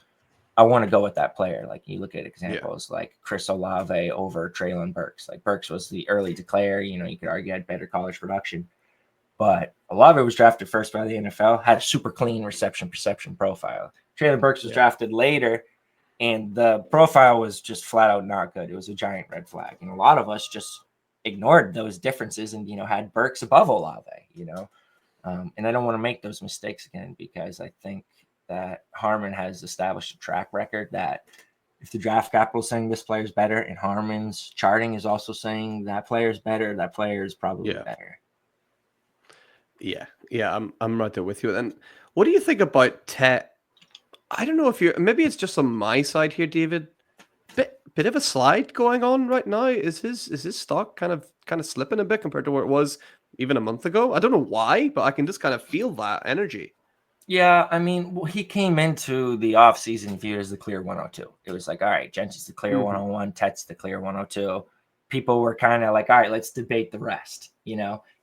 A: I want to go with that player. Like, you look at examples like Chris Olave over Traylon Burks. Like, Burks was the early declare. You could argue had better college production. But Olave was drafted first by the NFL, had a super clean reception perception profile. Traylon Burks was drafted later, and the profile was just flat out not good. It was a giant red flag. And a lot of us just ignored those differences and, had Burks above Olave, and I don't want to make those mistakes again, because I think that Harmon has established a track record that if the draft capital is saying this player is better and Harmon's charting is also saying that player is better, that player is probably better.
B: Yeah, I'm right there with you. And what do you think about Tet? I don't know if maybe it's just on my side here, David. Bit of a slide going on right now. Is his stock kind of slipping a bit compared to where it was even a month ago? I don't know why, but I can just kind of feel that energy.
A: Yeah, I mean, he came into the offseason viewed as the clear 102. It was like, all right, Jensen's the clear 101, Tet's the clear 102. People were kind of like, all right, let's debate the rest,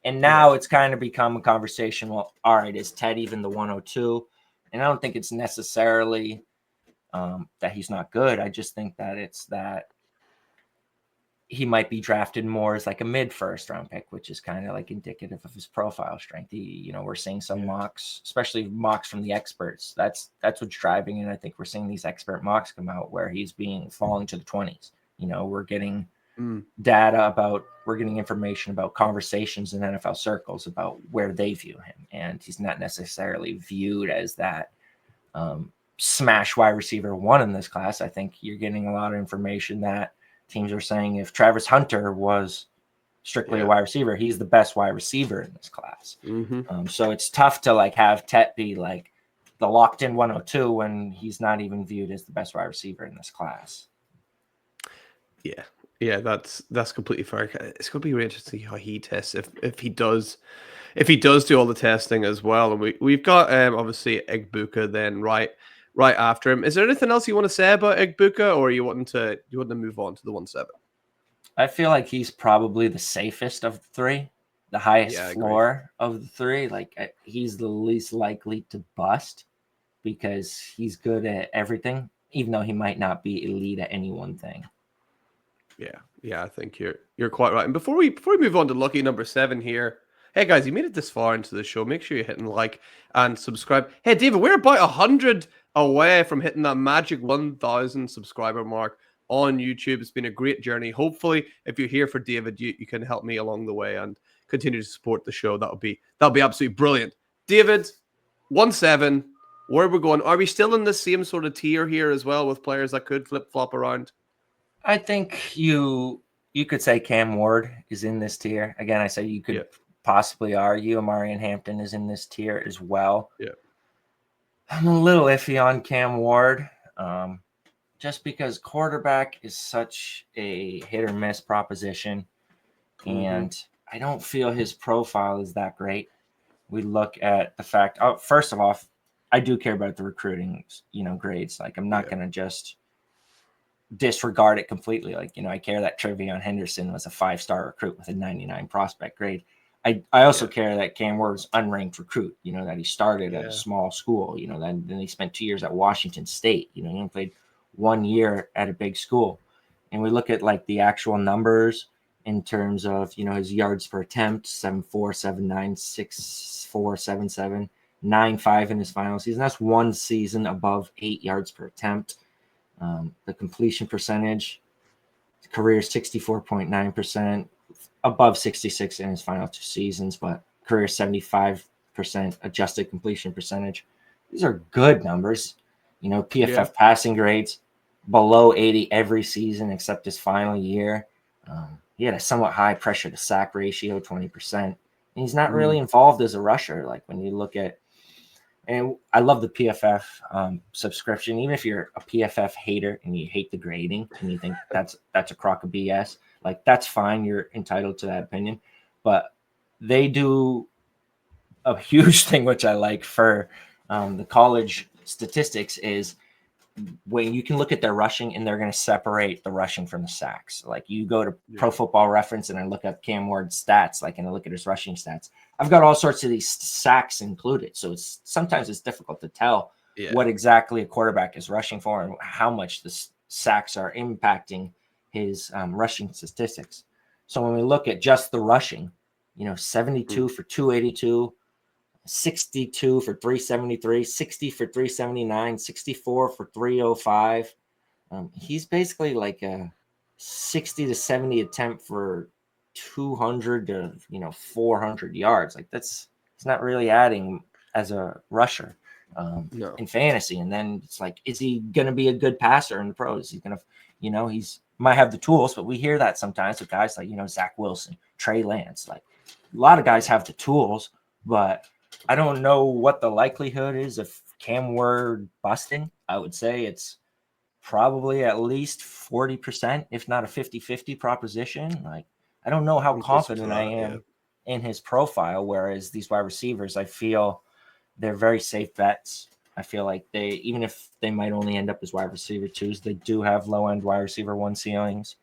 A: And now it's kind of become a conversation. Well, all right, is Tet even the 102? And I don't think it's necessarily that he's not good. I just think that it's that he might be drafted more as like a mid-first round pick, which is kind of like indicative of his profile strength. We're seeing some mocks, especially mocks from the experts. That's what's driving it. I think we're seeing these expert mocks come out where he's falling to the 20s. We're getting we're getting information about conversations in NFL circles about where they view him. And he's not necessarily viewed as that smash wide receiver 1 in this class. I think you're getting a lot of information that teams are saying if Travis Hunter was strictly a wide receiver, he's the best wide receiver in this class. So it's tough to like have Tet be like the locked-in 102 when he's not even viewed as the best wide receiver in this class.
B: Yeah, that's completely fair. It's going to be really interesting to see how he tests if he does do all the testing as well. And we've got obviously Igbuka then right after him. Is there anything else you want to say about Igbuka, or you want to move on to the 1-7?
A: I feel like he's probably the safest of the three, the highest floor of the three. Like he's the least likely to bust because he's good at everything, even though he might not be elite at any one thing.
B: Yeah, I think you're quite right. And before we move on to lucky number 7 here, hey guys, you made it this far into the show. Make sure you're hitting like and subscribe. Hey David, we're about 100 away from hitting that magic 1,000 subscriber mark on YouTube. It's been a great journey. Hopefully, if you're here for David, you can help me along the way and continue to support the show. That'll be absolutely brilliant. David, 1-7. Where are we going? Are we still in the same sort of tier here as well with players that could flip flop around?
A: I think you could say Cam Ward is in this tier. Again, I say you could possibly argue Omarian Hampton is in this tier as well.
B: Yeah.
A: I'm a little iffy on Cam Ward, just because quarterback is such a hit or miss proposition, and I don't feel his profile is that great. We look at the fact, first of all, I do care about the recruiting, grades. Like I'm not going to just disregard it completely. Like, I care that Trevion Henderson was a 5-star recruit with a 99 prospect grade. I also care that Cam Ward was unranked recruit, that he started at a small school, then he spent 2 years at Washington State, he only played 1 year at a big school. And we look at like the actual numbers in terms of, his yards per attempt, 7.4, 7.9, 6.4, 7.7, 9.5 in his final season. That's one season above 8 yards per attempt. The completion percentage, career 64.9%, above 66 in his final 2 seasons, but career 75% adjusted completion percentage. These are good numbers. PFF passing grades below 80 every season except his final year. He had a somewhat high pressure to sack ratio, 20%. And he's not really involved as a rusher. Like when you look at, and I love the PFF subscription. Even if you're a PFF hater and you hate the grading and you think that's a crock of BS, like that's fine. You're entitled to that opinion. But they do a huge thing, which I like for the college statistics, is when you can look at their rushing and they're going to separate the rushing from the sacks. Like you go to Pro Football Reference and I look at Cam Ward's stats, like, and I look at his rushing stats. I've got all sorts of these sacks included. So sometimes it's difficult to tell what exactly a quarterback is rushing for and how much the sacks are impacting his rushing statistics. So when we look at just the rushing, 72 for 282, 62 for 373, 60 for 379, 64 for 305. He's basically like a 60 to 70 attempt for 200 to 400 yards. Like it's not really adding as a rusher in fantasy. And then it's like, is he going to be a good passer in the pros? He's going to, he's might have the tools, but we hear that sometimes with guys like Zach Wilson, Trey Lance. Like a lot of guys have the tools, but I don't know what the likelihood is of Cam Ward busting. I would say it's probably at least 40%, if not a 50-50 proposition. Like, I don't know how confident I am in his profile, whereas these wide receivers, I feel they're very safe bets. I feel like even if they might only end up as wide receiver 2s, they do have low-end wide receiver 1 ceilings.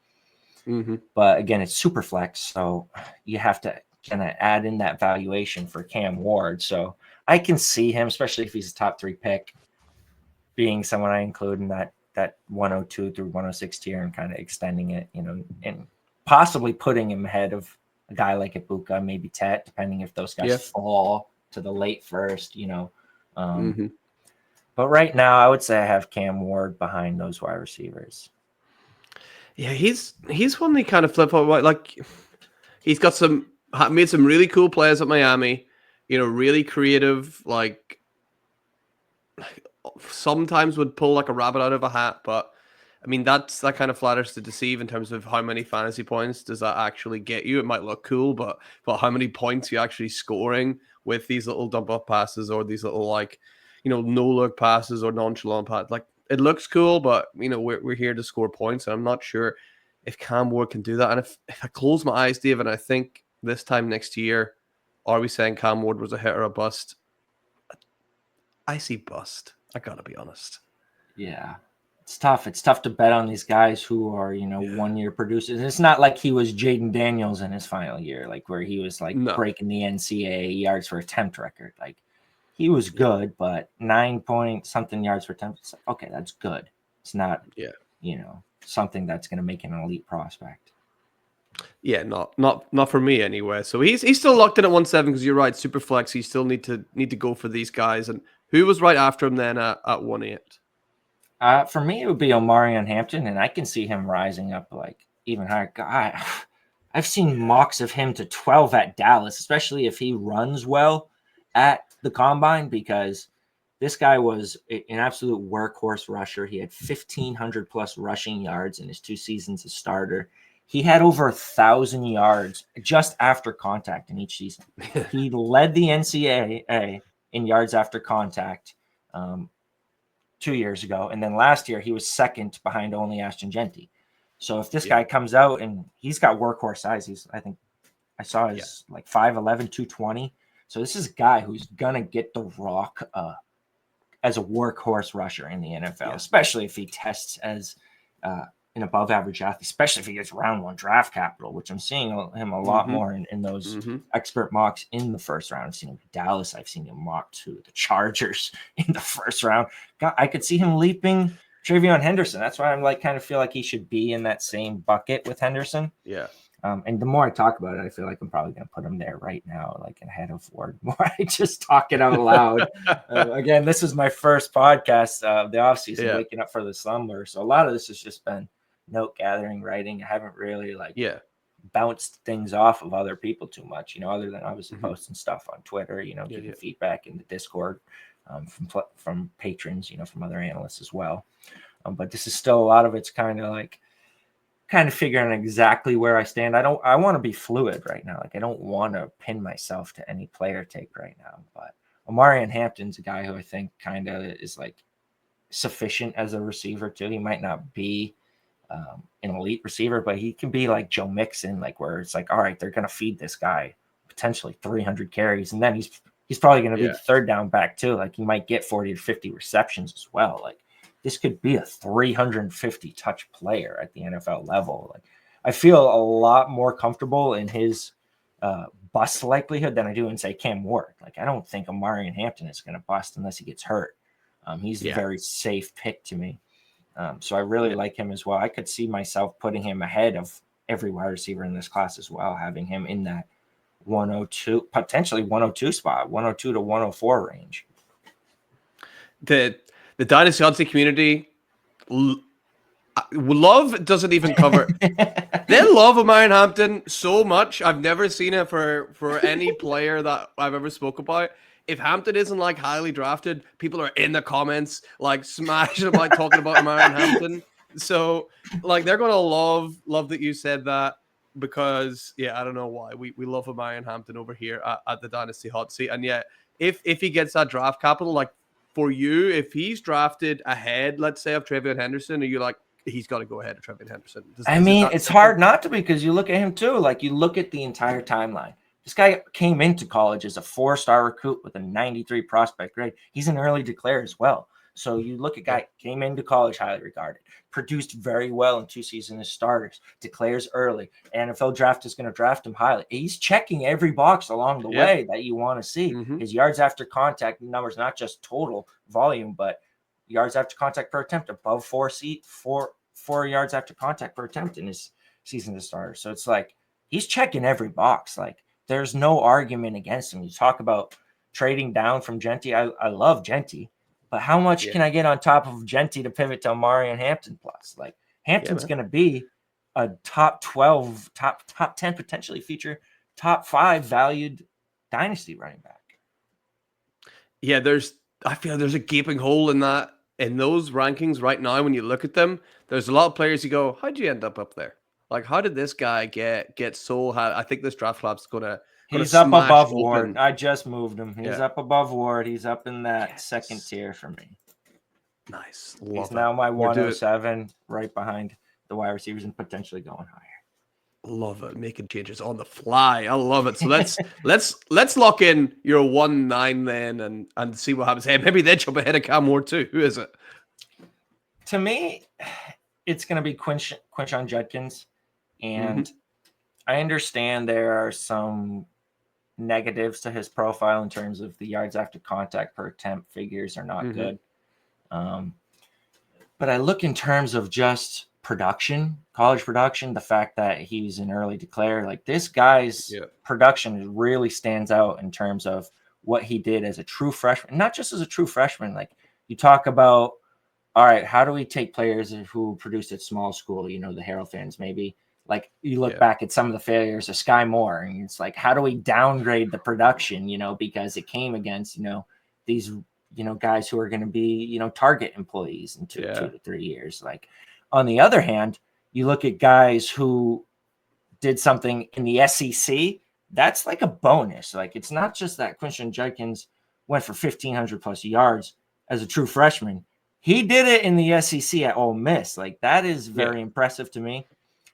A: But again, it's super flex, so you have to kind of add in that valuation for Cam Ward. So I can see him, especially if he's a top 3 pick, being someone I include in that 102 through 106 tier and kind of extending it, and possibly putting him ahead of a guy like Igbuka, maybe Tet, depending if those guys fall to the late first, But right now, I would say I have Cam Ward behind those wide receivers.
B: Yeah, he's one they kind of flip over. Like he's got made some really cool plays at Miami, really creative, like sometimes would pull like a rabbit out of a hat, but I mean that kind of flatters to deceive in terms of how many fantasy points does that actually get you. It might look cool, but how many points you actually scoring with these little dump off passes or these little like no look passes or nonchalant passes. Like, it looks cool, but we're here to score points, and I'm not sure if Cam Ward can do that. And if I close my eyes, Dave, and I think this time next year, are we saying Cam Ward was a hit or a bust? I see bust. I gotta be honest.
A: Yeah. It's tough. It's tough to bet on these guys who are, 1 year producers. It's not like he was Jaden Daniels in his final year, like where he was like breaking the NCAA yards for attempt record. Like, he was good, but 9 point something yards per attempt. Okay, that's good. It's not, something that's going to make an elite prospect.
B: Yeah, not for me anyway. So he's still locked in at 1.7 because you're right, super flex. You still need to go for these guys. And who was right after him then at 1.8?
A: For me, it would be Omarian Hampton, and I can see him rising up like even higher. God, I've seen mocks of him to 12 at Dallas, especially if he runs well at the combine, because this guy was an absolute workhorse rusher. He had 1,500 plus rushing yards in his 2 seasons as starter. He had over 1,000 yards just after contact in each season. He led the NCAA in yards after contact 2 years ago. And then last year, he was second behind only Ashton Genty. So if this guy comes out and he's got workhorse size, I think I saw his like 5'11", 220. So this is a guy who's going to get the rock as a workhorse rusher in the NFL, especially if he tests as an above average athlete, especially if he gets round 1 draft capital, which I'm seeing him a lot more in those expert mocks in the first round. I've seen him in Dallas. I've seen him mocked to the Chargers in the first round. God, I could see him leaping Travion Henderson. That's why I'm like kind of feel like he should be in that same bucket with Henderson.
B: Yeah.
A: And the more I talk about it, I feel like I'm probably going to put him there right now, like ahead of Ward. More I just talk it out loud. Again, this is my first podcast of the offseason, waking up for the slumber. So a lot of this has just been note gathering, writing. I haven't really bounced things off of other people too much, other than obviously posting stuff on Twitter, giving feedback in the Discord from patrons, from other analysts as well. But this is still a lot of it's kind of figuring exactly where I stand. I want to be fluid right now. Like, I don't want to pin myself to any player take right now. But Omarian Hampton's a guy who I think kind of is like sufficient as a receiver too. He might not be an elite receiver, but he can be like Joe Mixon, like where it's like, all right, they're going to feed this guy potentially 300 carries. And then he's probably going to be the third down back too. Like, he might get 40 to 50 receptions as well. Like, this could be a 350 touch player at the NFL level. Like, I feel a lot more comfortable in his bust likelihood than I do in, say, Cam Ward. Like, I don't think Omarian Hampton is going to bust unless he gets hurt. He's a very safe pick to me. So I really like him as well. I could see myself putting him ahead of every wide receiver in this class as well, having him in that 102, potentially 102 spot, 102 to 104 range.
B: The Dynasty Hotseat community love doesn't even cover. They love Omarian Hampton so much. I've never seen it for any player that I've ever spoke about. If Hampton isn't like highly drafted, people are in the comments like smashing about talking about Omarian Hampton. So like, they're gonna love that you said that, because I don't know why we love Omarian Hampton over here at the Dynasty Hotseat. And if he gets that draft capital, like for you, if he's drafted ahead, let's say, of Travion Henderson, are you like, he's got to go ahead of Travion Henderson?
A: It's hard not to, because you look at him too. Like, you look at the entire timeline. This guy came into college as a 4-star recruit with a 93 prospect grade. He's an early declare as well. So you look at guy came into college highly regarded, produced very well in 2 seasons as starters, declares early. NFL draft is going to draft him highly. He's checking every box along the way that you want to see. His yards after contact numbers, not just total volume, but yards after contact per attempt, above 4 yards after contact per attempt in his season as starter. So it's like, he's checking every box. Like, there's no argument against him. You talk about trading down from Genty. I love Genty, but how much can I get on top of Genty to pivot to Omarian Hampton plus? Like, Hampton's going to be a top 12, top 10, potentially future top 5 valued dynasty running back.
B: Yeah, I feel there's a gaping hole in those rankings right now. When you look at them, there's a lot of players you go, how'd you end up there? Like, how did this guy get so high? I think this draft club's gonna
A: He's up
B: smash
A: above Ward.
B: open.
A: I just moved him. He's
B: Yeah.
A: up above Ward. He's up in that
B: Yes.
A: second tier for me.
B: Nice.
A: He's
B: Love
A: now
B: it.
A: my
B: We're doing
A: 107, right behind the wide receivers and potentially going higher.
B: Love it. Making changes on the fly. I love it. So let's lock in your 1-9 then and see what happens. Hey, maybe they jump ahead of Cam Ward too. Who is it?
A: To me, it's going to be Quinshon Judkins. And I understand there are some negatives to his profile in terms of the yards after contact per attempt figures are not good. But I look in terms of just production, college production, the fact that he's an early declare, like this guy's production really stands out in terms of what he did as a true freshman, not just as a true freshman. Like you talk about, all right, how do we take players who produced at small school, the Harrell fans, maybe like you look back at some of the failures of Sky Moore and it's like, how do we downgrade the production, because it came against, these guys who are going to be, Target employees in 2 to 3 years. Like, on the other hand, you look at guys who did something in the SEC, that's like a bonus. Like, it's not just that Quinshon Judkins went for 1,500 plus yards as a true freshman. He did it in the SEC at Ole Miss. Like, that is very impressive to me.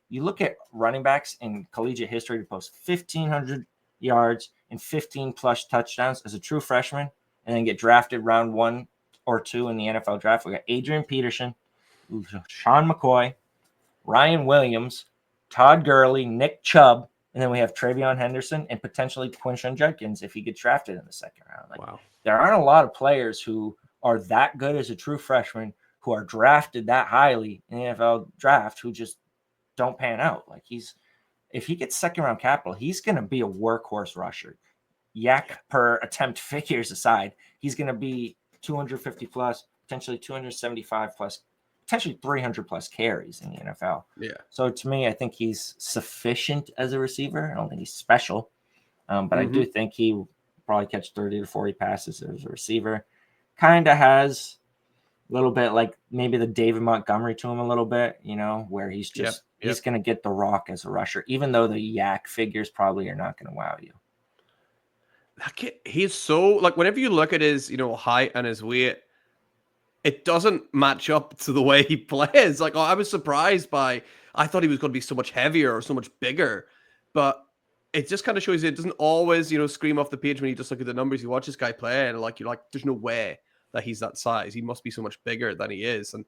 A: You look at running backs in collegiate history to post 1,500 yards and 15 plus touchdowns as a true freshman and then get drafted round 1 or 2 in the NFL draft. We got Adrian Peterson, Sean McCoy, Ryan Williams, Todd Gurley, Nick Chubb, and then we have Travion Henderson and potentially Quinshon Judkins if he gets drafted in the second round. Like, there aren't a lot of players who are that good as a true freshman who are drafted that highly in the NFL draft who just don't pan out. Like, if he gets second round capital, he's going to be a workhorse rusher. Yak per attempt figures aside, he's going to be 250 plus, potentially 275 plus, potentially 300 plus carries in the NFL.
B: Yeah.
A: So to me, I think he's sufficient as a receiver. I don't think he's special, but I do think he will probably catch 30 to 40 passes as a receiver. Kind of has a little bit like maybe the David Montgomery to him a little bit, where he's just he's going to get the rock as a rusher, even though the yak figures probably are not going to wow you.
B: He's so, like, whenever you look at his, height and his weight, it doesn't match up to the way he plays. Like, I was surprised I thought he was going to be so much heavier or so much bigger, but it just kind of shows you it doesn't always, scream off the page when you just look at the numbers. You watch this guy play and you're like, there's no way that he's that size. He must be so much bigger than he is. And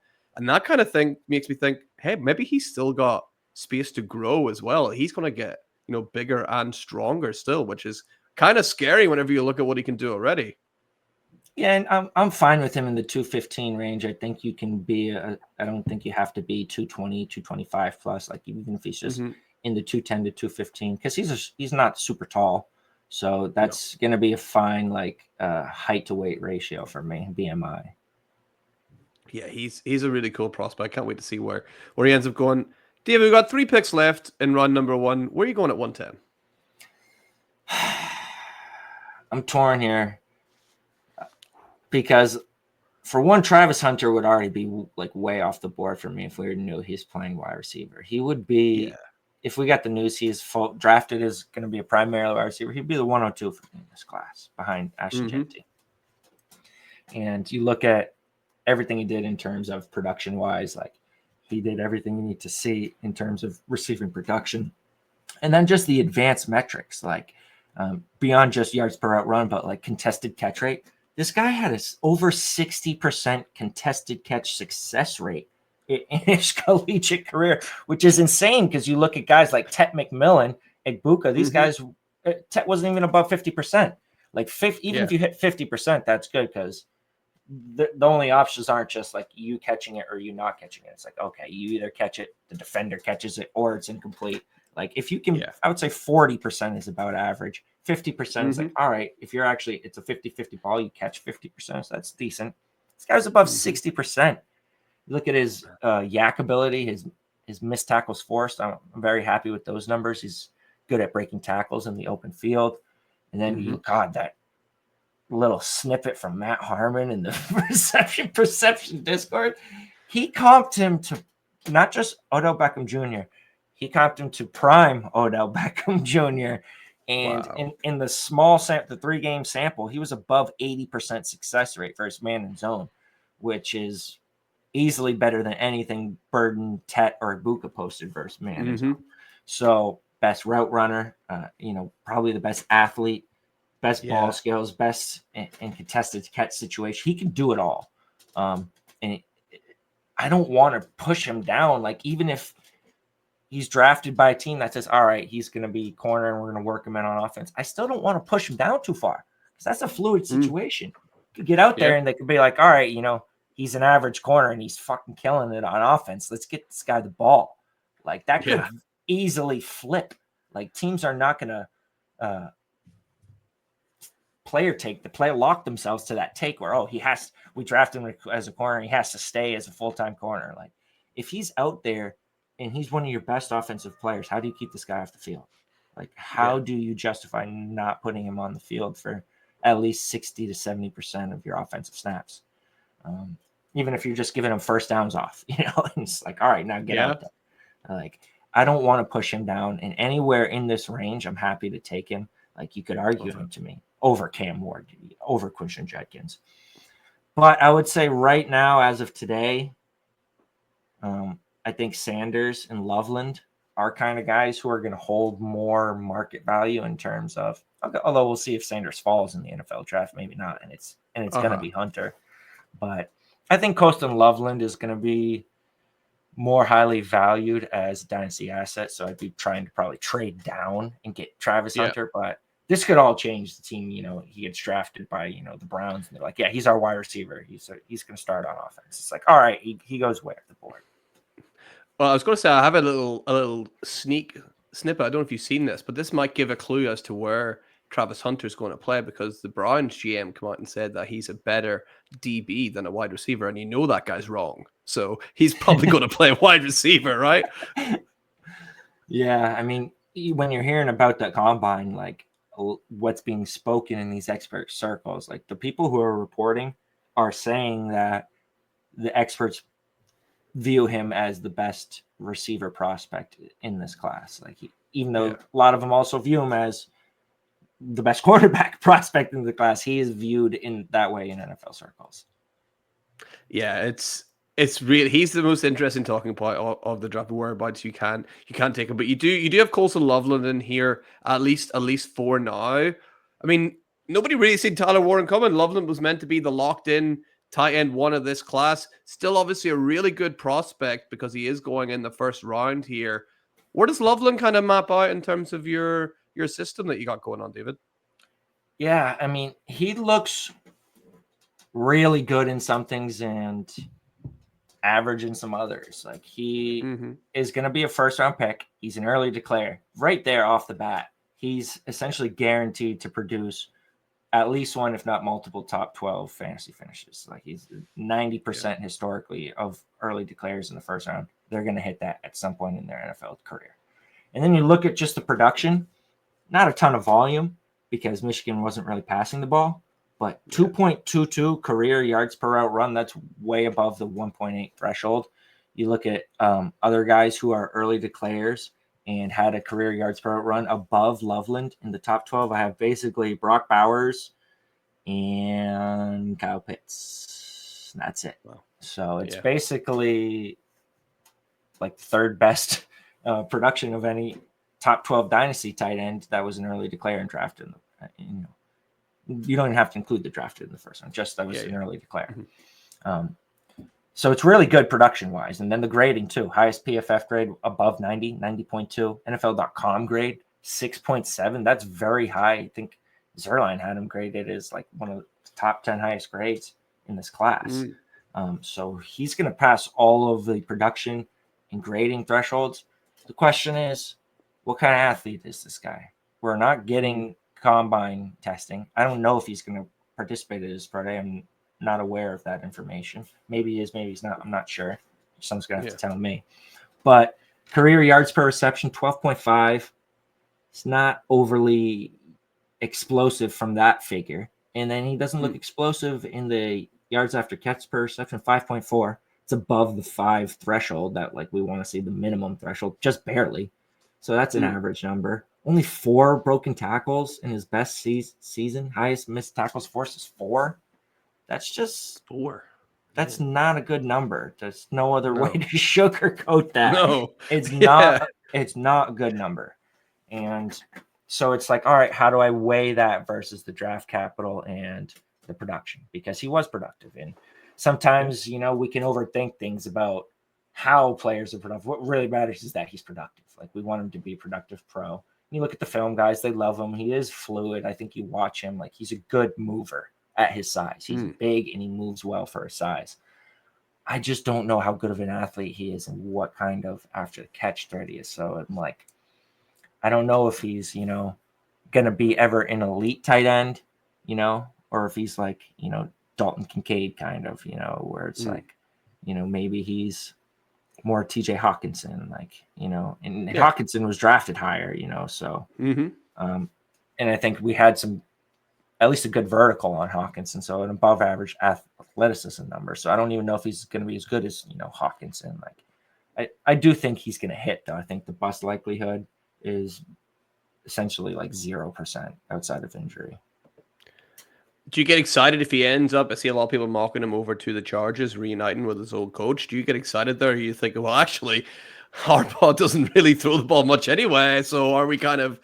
B: that kind of thing makes me think, hey, maybe he's still got space to grow as well. He's going to get, bigger and stronger still, which is kind of scary whenever you look at what he can do already.
A: Yeah, and I'm fine with him in the 215 range. I think you can be I don't think you have to be 220, 225 plus. Like, even if he's just in the 210 to 215, because he's not super tall, so that's going to be a fine height to weight ratio for me, BMI.
B: Yeah, he's a really cool prospect. I can't wait to see where he ends up going. David, we've got 3 picks left in round number 1. Where are you going at 110?
A: I'm torn here because, for one, Travis Hunter would already be like way off the board for me if we knew he's playing wide receiver. He would be, if we got the news he is drafted as going to be a primary wide receiver, he'd be the 102 for me in this class behind Ashton Jeanty. And you look at everything he did in terms of production wise, like he did everything you need to see in terms of receiving production. And then just the advanced metrics, like beyond just yards per route run, but like contested catch rate. This guy had over 60% contested catch success rate in his collegiate career, which is insane because you look at guys like Tet McMillan, Egbuka, these guys, Tet wasn't even above 50%. Like even if you hit 50%, that's good because the only options aren't just like you catching it or you not catching it. It's like, okay, you either catch it, the defender catches it, or it's incomplete. Like if you can, I would say 40% is about average. 50% is like, all right, if you're actually, it's a 50-50 ball, you catch 50%. So that's decent. This guy's above 60%. Look at his yak ability, his missed tackles forced. I'm very happy with those numbers. He's good at breaking tackles in the open field. And then, God, that little snippet from Matt Harmon in the perception Discord, he comped him to not just Odell Beckham Jr., he comped him to prime Odell Beckham Jr. And
B: Wow.
A: in the small the 3-game sample, he was above 80% success rate versus man in zone, which is easily better than anything Burden, Tet, or Ibuka posted versus man in zone. So best route runner, probably the best athlete, best ball skills, best in contested catch situation. He can do it all. I don't want to push him down. Like, even if he's drafted by a team that says, all right, he's going to be corner and we're going to work him in on offense, I still don't want to push him down too far because that's a fluid situation. You could get out there and they could be like, all right, he's an average corner and he's fucking killing it on offense. Let's get this guy the ball. Like, that could easily flip. Like, teams are not going to player lock themselves to that take where, we draft him as a corner, he has to stay as a full-time corner. Like, if he's out there and he's one of your best offensive players, how do you keep this guy off the field? Like, how do you justify not putting him on the field for at least 60 to 70% of your offensive snaps? Even if you're just giving him first downs off, and it's like, all right, now get out there. Like, I don't want to push him down, and anywhere in this range, I'm happy to take him. Like, you could argue him to me over Cam Ward, over Quinshon Judkins. But I would say right now, as of today, I think Sanders and Loveland are kind of guys who are going to hold more market value in terms of, although we'll see if Sanders falls in the NFL draft, maybe not, and it's going to be Hunter. But I think Coastal Loveland is going to be more highly valued as a dynasty asset, so I'd be trying to probably trade down and get Travis Hunter, but this could all change. The team, he gets drafted by, the Browns, and they're like, yeah, he's our wide receiver. He's going to start on offense. It's like, all right, he goes where? The board.
B: Well, I was going to say, I have a little sneak snippet. I don't know if you've seen this, but this might give a clue as to where Travis Hunter's going to play, because the Browns GM come out and said that he's a better DB than a wide receiver, and that guy's wrong. So he's probably going to play wide receiver, right?
A: Yeah, I mean, when you're hearing about the combine, like what's being spoken in these expert circles, like the people who are reporting are saying that the experts view him as the best receiver prospect in this class. Like, even though a lot of them also view him as the best quarterback prospect in the class, he is viewed in that way in NFL circles.
B: Yeah, it's really, he's the most interesting talking point of the draft. Whereabouts you can't take him, but you do have Colson Loveland in here at least for now. I mean, nobody really seen Tyler Warren coming. Loveland was meant to be the locked in tight end one of this class. Still, obviously, a really good prospect because he is going in the first round here. Where does Loveland kind of map out in terms of your system that you got going on, David?
A: Yeah, I mean, he looks really good in some things and average in some others. Like, he is going to be a first-round pick. He's an early declare. Right there off the bat, he's essentially guaranteed to produce at least one, if not multiple, top 12 fantasy finishes. Like, he's 90% historically of early declares in the first round. They're going to hit that at some point in their NFL career. And then you look at just the production, not a ton of volume because Michigan wasn't really passing the ball, but 2.22 career yards per route run. That's way above the 1.8 threshold. You look at other guys who are early declares and had a career yards per route run above Loveland in the top 12. I have basically Brock Bowers and Kyle Pitts. That's it. Wow. So it's basically like the third best production of any top 12 dynasty tight end that was an early declare and drafted. You don't even have to include the drafted in the first one, just that was an early declare. So it's really good production-wise. And then the grading, too. Highest PFF grade above 90, 90.2. NFL.com grade, 6.7. That's very high. I think Zerline had him graded as like one of the top 10 highest grades in this class. So he's going to pass all of the production and grading thresholds. The question is, what kind of athlete is this guy? We're not getting combine testing. I don't know if he's going to participate in this Friday. I'm not aware of that information. Maybe he is, maybe he's not. I'm not sure. Someone's going to have to tell me. But career yards per reception, 12.5. It's not overly explosive from that figure. And then he doesn't look explosive in the yards after catch per reception, 5.4. It's above the 5 threshold that like we want to see, the minimum threshold, just barely. So that's an average number. Only 4 broken tackles in his best season. Highest missed tackles forced is 4. That's just
B: 4.
A: That's not a good number. There's no other way to sugarcoat that.
B: No,
A: it's not. It's not a good number. And so it's like, all right, how do I weigh that versus the draft capital and the production? Because he was productive, and sometimes we can overthink things about how players are productive. What really matters is that he's productive. Like, we want him to be a productive pro. And you look at the film guys; they love him. He is fluid. I think you watch him, like, he's a good mover at his size. He's big and he moves well for his size. I just don't know how good of an athlete he is and what kind of after the catch threat he is. So I'm like, I don't know if he's, going to be ever an elite tight end, or if he's like, Dalton Kincaid kind of, where it's like, maybe he's more TJ Hawkinson, like, and Hawkinson was drafted higher, so, and I think we had at least a good vertical on Hawkinson, so an above average athleticism number. So I don't even know if he's going to be as good as, Hawkinson. Like, I do think he's going to hit, though. I think the bust likelihood is essentially like 0% outside of injury.
B: Do you get excited if he ends up? I see a lot of people mocking him over to the Chargers, reuniting with his old coach. Do you get excited there? Or you think, well, actually, Harbaugh doesn't really throw the ball much anyway. So are we kind of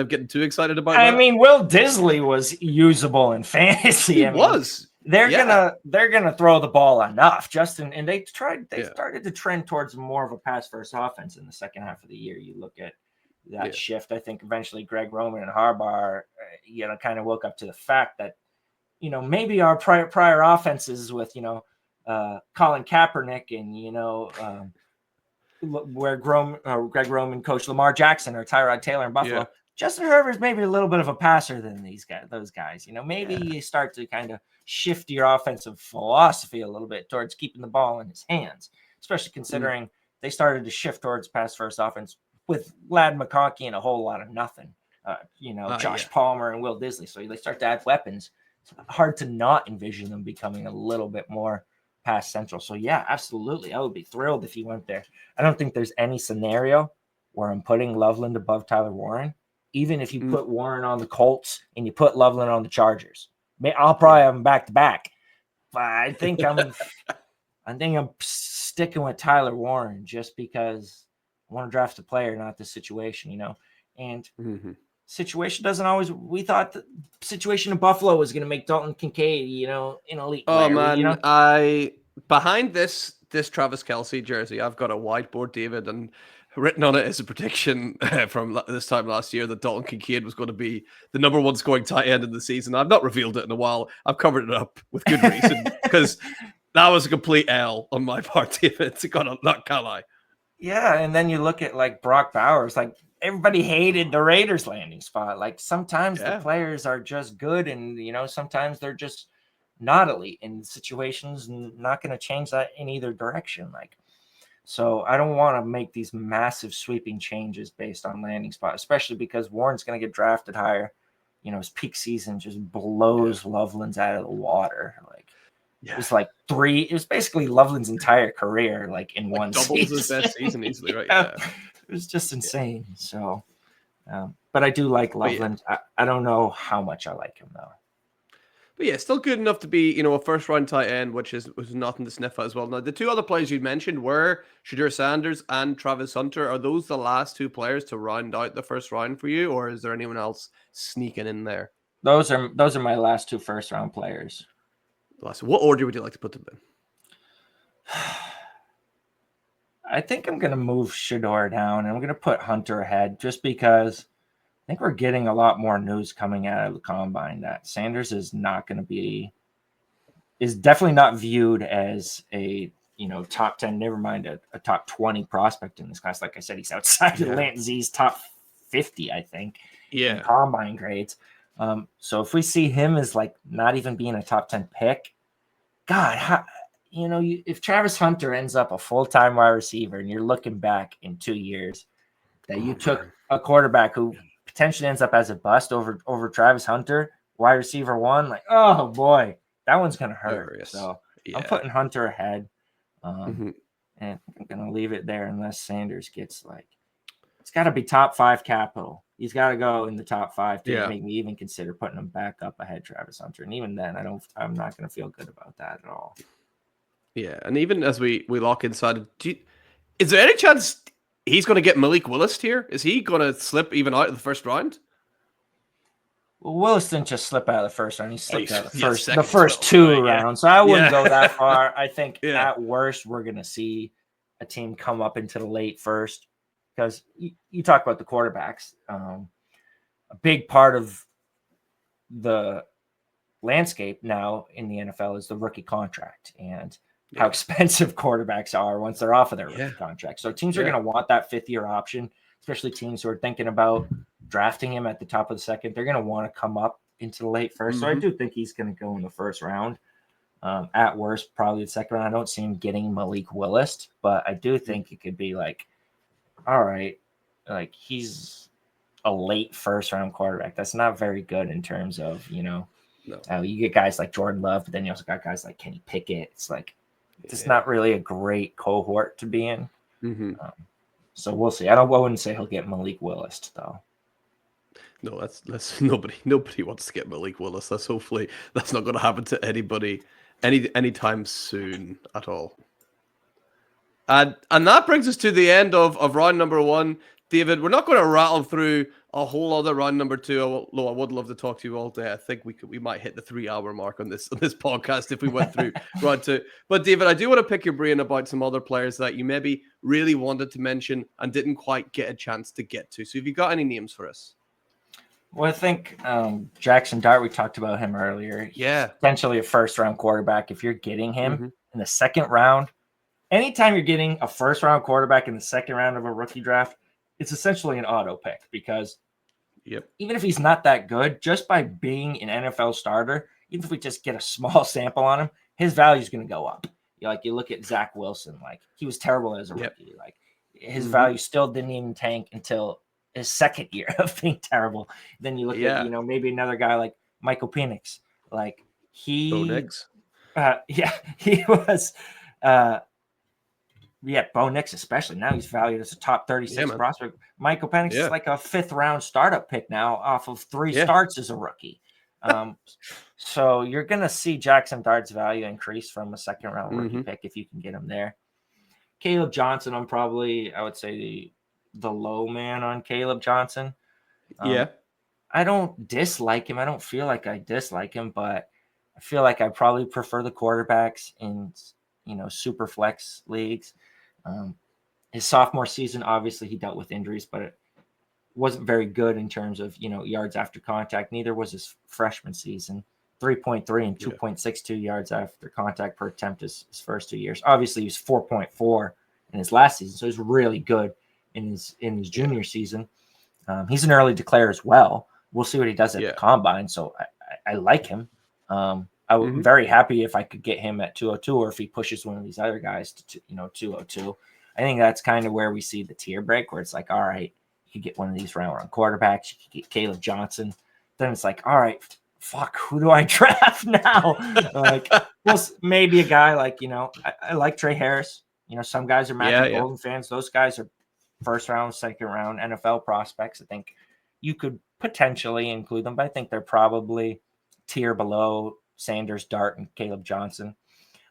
B: getting too excited about that?
A: I mean, Will Disley was usable in fantasy.
B: He was.
A: They're gonna throw the ball enough, Justin, and they started to trend towards more of a pass first offense in the second half of the year. You look at that shift. I think eventually Greg Roman and Harbaugh, kind of woke up to the fact that, maybe our prior offenses with, Colin Kaepernick and, where Greg Roman coached Lamar Jackson or Tyrod Taylor in Buffalo. Justin Herbert's maybe a little bit of a passer than those guys. Maybe you start to kind of shift your offensive philosophy a little bit towards keeping the ball in his hands, especially considering they started to shift towards pass first offense with Ladd McConkey and a whole lot of nothing. Josh Palmer and Will Disley. So they start to add weapons. It's hard to not envision them becoming a little bit more pass central. So yeah, absolutely. I would be thrilled if he went there. I don't think there's any scenario where I'm putting Loveland above Tyler Warren. Even if you put Warren on the Colts and you put Loveland on the Chargers, I'll probably have them back to back. But I think I'm sticking with Tyler Warren just because I want to draft a player, not the situation, And situation doesn't always. We thought the situation in Buffalo was going to make Dalton Kincaid, an elite player.
B: Man, behind this Travis Kelce jersey, I've got a whiteboard, David, and written on it is a prediction from this time last year that Dalton Kincaid was going to be the number 1 scoring tight end in the season. I've not revealed it in a while. I've covered it up with good reason because that was a complete L on my part, David. Not gonna lie.
A: Yeah, and then you look at like Brock Bowers, like everybody hated the Raiders landing spot. Like sometimes the players are just good, and sometimes they're just not elite, and situations not going to change that in either direction. Like, so I don't want to make these massive sweeping changes based on landing spot, especially because Warren's going to get drafted higher. His peak season just blows Loveland's out of the water. Like, it was like it was basically Loveland's entire career, like in one
B: doubles
A: season.
B: His best season easily, right? Yeah.
A: It was just insane. So, but I do like Loveland. I don't know how much I like him though.
B: But yeah, still good enough to be, a first-round tight end, which was nothing to sniff at as well. Now, the 2 other players you mentioned were Shadur Sanders and Travis Hunter. Are those the last 2 players to round out the first round for you, or is there anyone else sneaking in there?
A: Those are my last 2 first-round players.
B: What order would you like to put them in?
A: I think I'm going to move Shador down, and I'm going to put Hunter ahead just because I think we're getting a lot more news coming out of the combine that Sanders is definitely not viewed as a, top 10, never mind a top 20 prospect in this class. Like I said, he's outside of Lance Z's top 50, I think, in combine grades. So if we see him as like not even being a top 10 pick, God, if Travis Hunter ends up a full-time wide receiver and you're looking back in 2 years that you took a quarterback who potentially ends up as a bust over Travis Hunter, wide receiver 1, like, oh boy, that one's going to hurt. So I'm putting Hunter ahead. And I'm going to leave it there unless Sanders gets it's got to be top 5 capital. He's got to go in the top 5 to make me even consider putting him back up ahead Travis Hunter. And even then, I'm not going to feel good about that at all.
B: Yeah, and even as we lock inside, is there any chance he's going to get Malik Willis here? Is he going to slip even out of the first round?
A: Well, Willis didn't just slip out of the first round. He slipped out of the first
B: 2
A: rounds. So I wouldn't go that far. I think
B: at
A: worst, we're going to see a team come up into the late first because you talk about the quarterbacks. A big part of the landscape now in the NFL is the rookie contract and how expensive quarterbacks are once they're off of their rookie contract. So teams are going to want that 5th-year option, especially teams who are thinking about drafting him at the top of the second. They're going to want to come up into the late first. So I do think he's going to go in the first round. At worst, probably the second round. I don't see him getting Malik Willis, but I do think it could be all right, he's a late first round quarterback. That's not very good in terms of, you get guys like Jordan Love, but then you also got guys like Kenny Pickett. It's it's not really a great cohort to be in. So we'll see. I wouldn't say he'll get Malik Willis though.
B: No, that's nobody wants to get Malik Willis. Hopefully that's not going to happen to anybody anytime soon at all. And that brings us to the end of round number 1. David, we're not going to rattle through a whole other round number 2, although I would love to talk to you all day. I think we might hit the 3-hour mark on this podcast if we went through round 2. But David, I do want to pick your brain about some other players that you maybe really wanted to mention and didn't quite get a chance to get to. So have you got any names for us?
A: Well, I think Jackson Dart, we talked about him earlier.
B: Yeah.
A: He's potentially a first-round quarterback. If you're getting him in the second round, anytime you're getting a first-round quarterback in the second round of a rookie draft, it's essentially an auto pick because even if he's not that good, just by being an NFL starter, even if we just get a small sample on him, his value is going to go up. You look at Zach Wilson, he was terrible as a rookie. His value still didn't even tank until his second year of being terrible. Then you look at, maybe another guy like Michael Penix. He was Bo Nix especially. Now he's valued as a top 36 prospect. Michael Penix is like a 5th-round startup pick now off of 3 starts as a rookie. So you're going to see Jackson Dart's value increase from a second-round rookie pick if you can get him there. Caleb Johnson, I would say the low man on Caleb Johnson. I don't dislike him. I don't feel like I dislike him, but I feel like I probably prefer the quarterbacks in super flex leagues. His sophomore season, obviously he dealt with injuries, but it wasn't very good in terms of, yards after contact. Neither was his freshman season. 3.3 and 2.62 yards after contact per attempt his first 2 years. Obviously he was 4.4 in his last season. So he's really good in his junior season. He's an early declare as well. We'll see what he does at the combine. So I like him. I would be very happy if I could get him at 202 or if he pushes one of these other guys to 202. I think that's kind of where we see the tier break where it's all right, you could get one of these round quarterbacks. You could get Caleb Johnson. Then it's all right, fuck, who do I draft now? Maybe a guy I like Trey Harris. Some guys are Matthew Golden fans. Those guys are first round, second round NFL prospects. I think you could potentially include them, but I think they're probably tier below Sanders, Dart, and Caleb Johnson.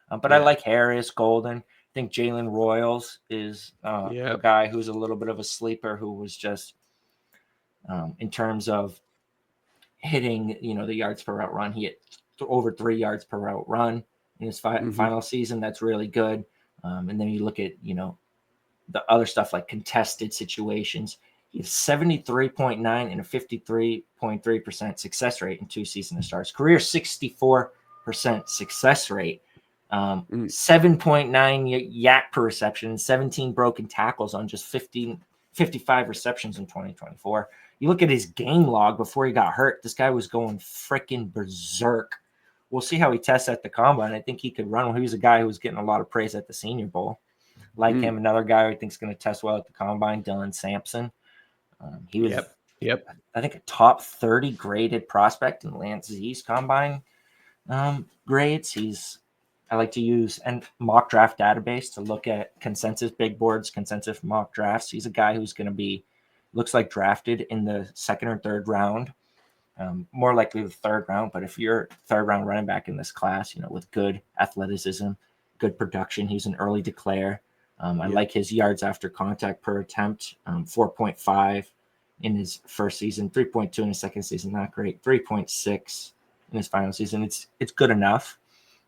A: But I like Harris, Golden. I think Jalen Royals is a guy who's a little bit of a sleeper who was just in terms of hitting, the yards per route run. He hit over 3 yards per route run in his final season. That's really good. And then you look at, the other stuff like contested situations. He has 73.9 and a 53.3% success rate in 2 season starts. Career 64% success rate. 7.9 yak per reception, 17 broken tackles on just 55 receptions in 2024. You look at his game log before he got hurt. This guy was going freaking berserk. We'll see how he tests at the combine. I think he could run. He was a guy who was getting a lot of praise at the Senior Bowl. Him, another guy who I think is going to test well at the combine, Dylan Sampson. He was, I think, a top 30 graded prospect in Lance Z's combine grades. He's I like to use and mock draft database to look at consensus big boards, consensus mock drafts. He's a guy who's going to be, looks like drafted in the second or third round, more likely the third round. But if you're third round running back in this class, with good athleticism, good production, he's an early declare. I like his yards after contact per attempt, 4.5 in his first season, 3.2 in his second season, not great, 3.6 in his final season. It's good enough.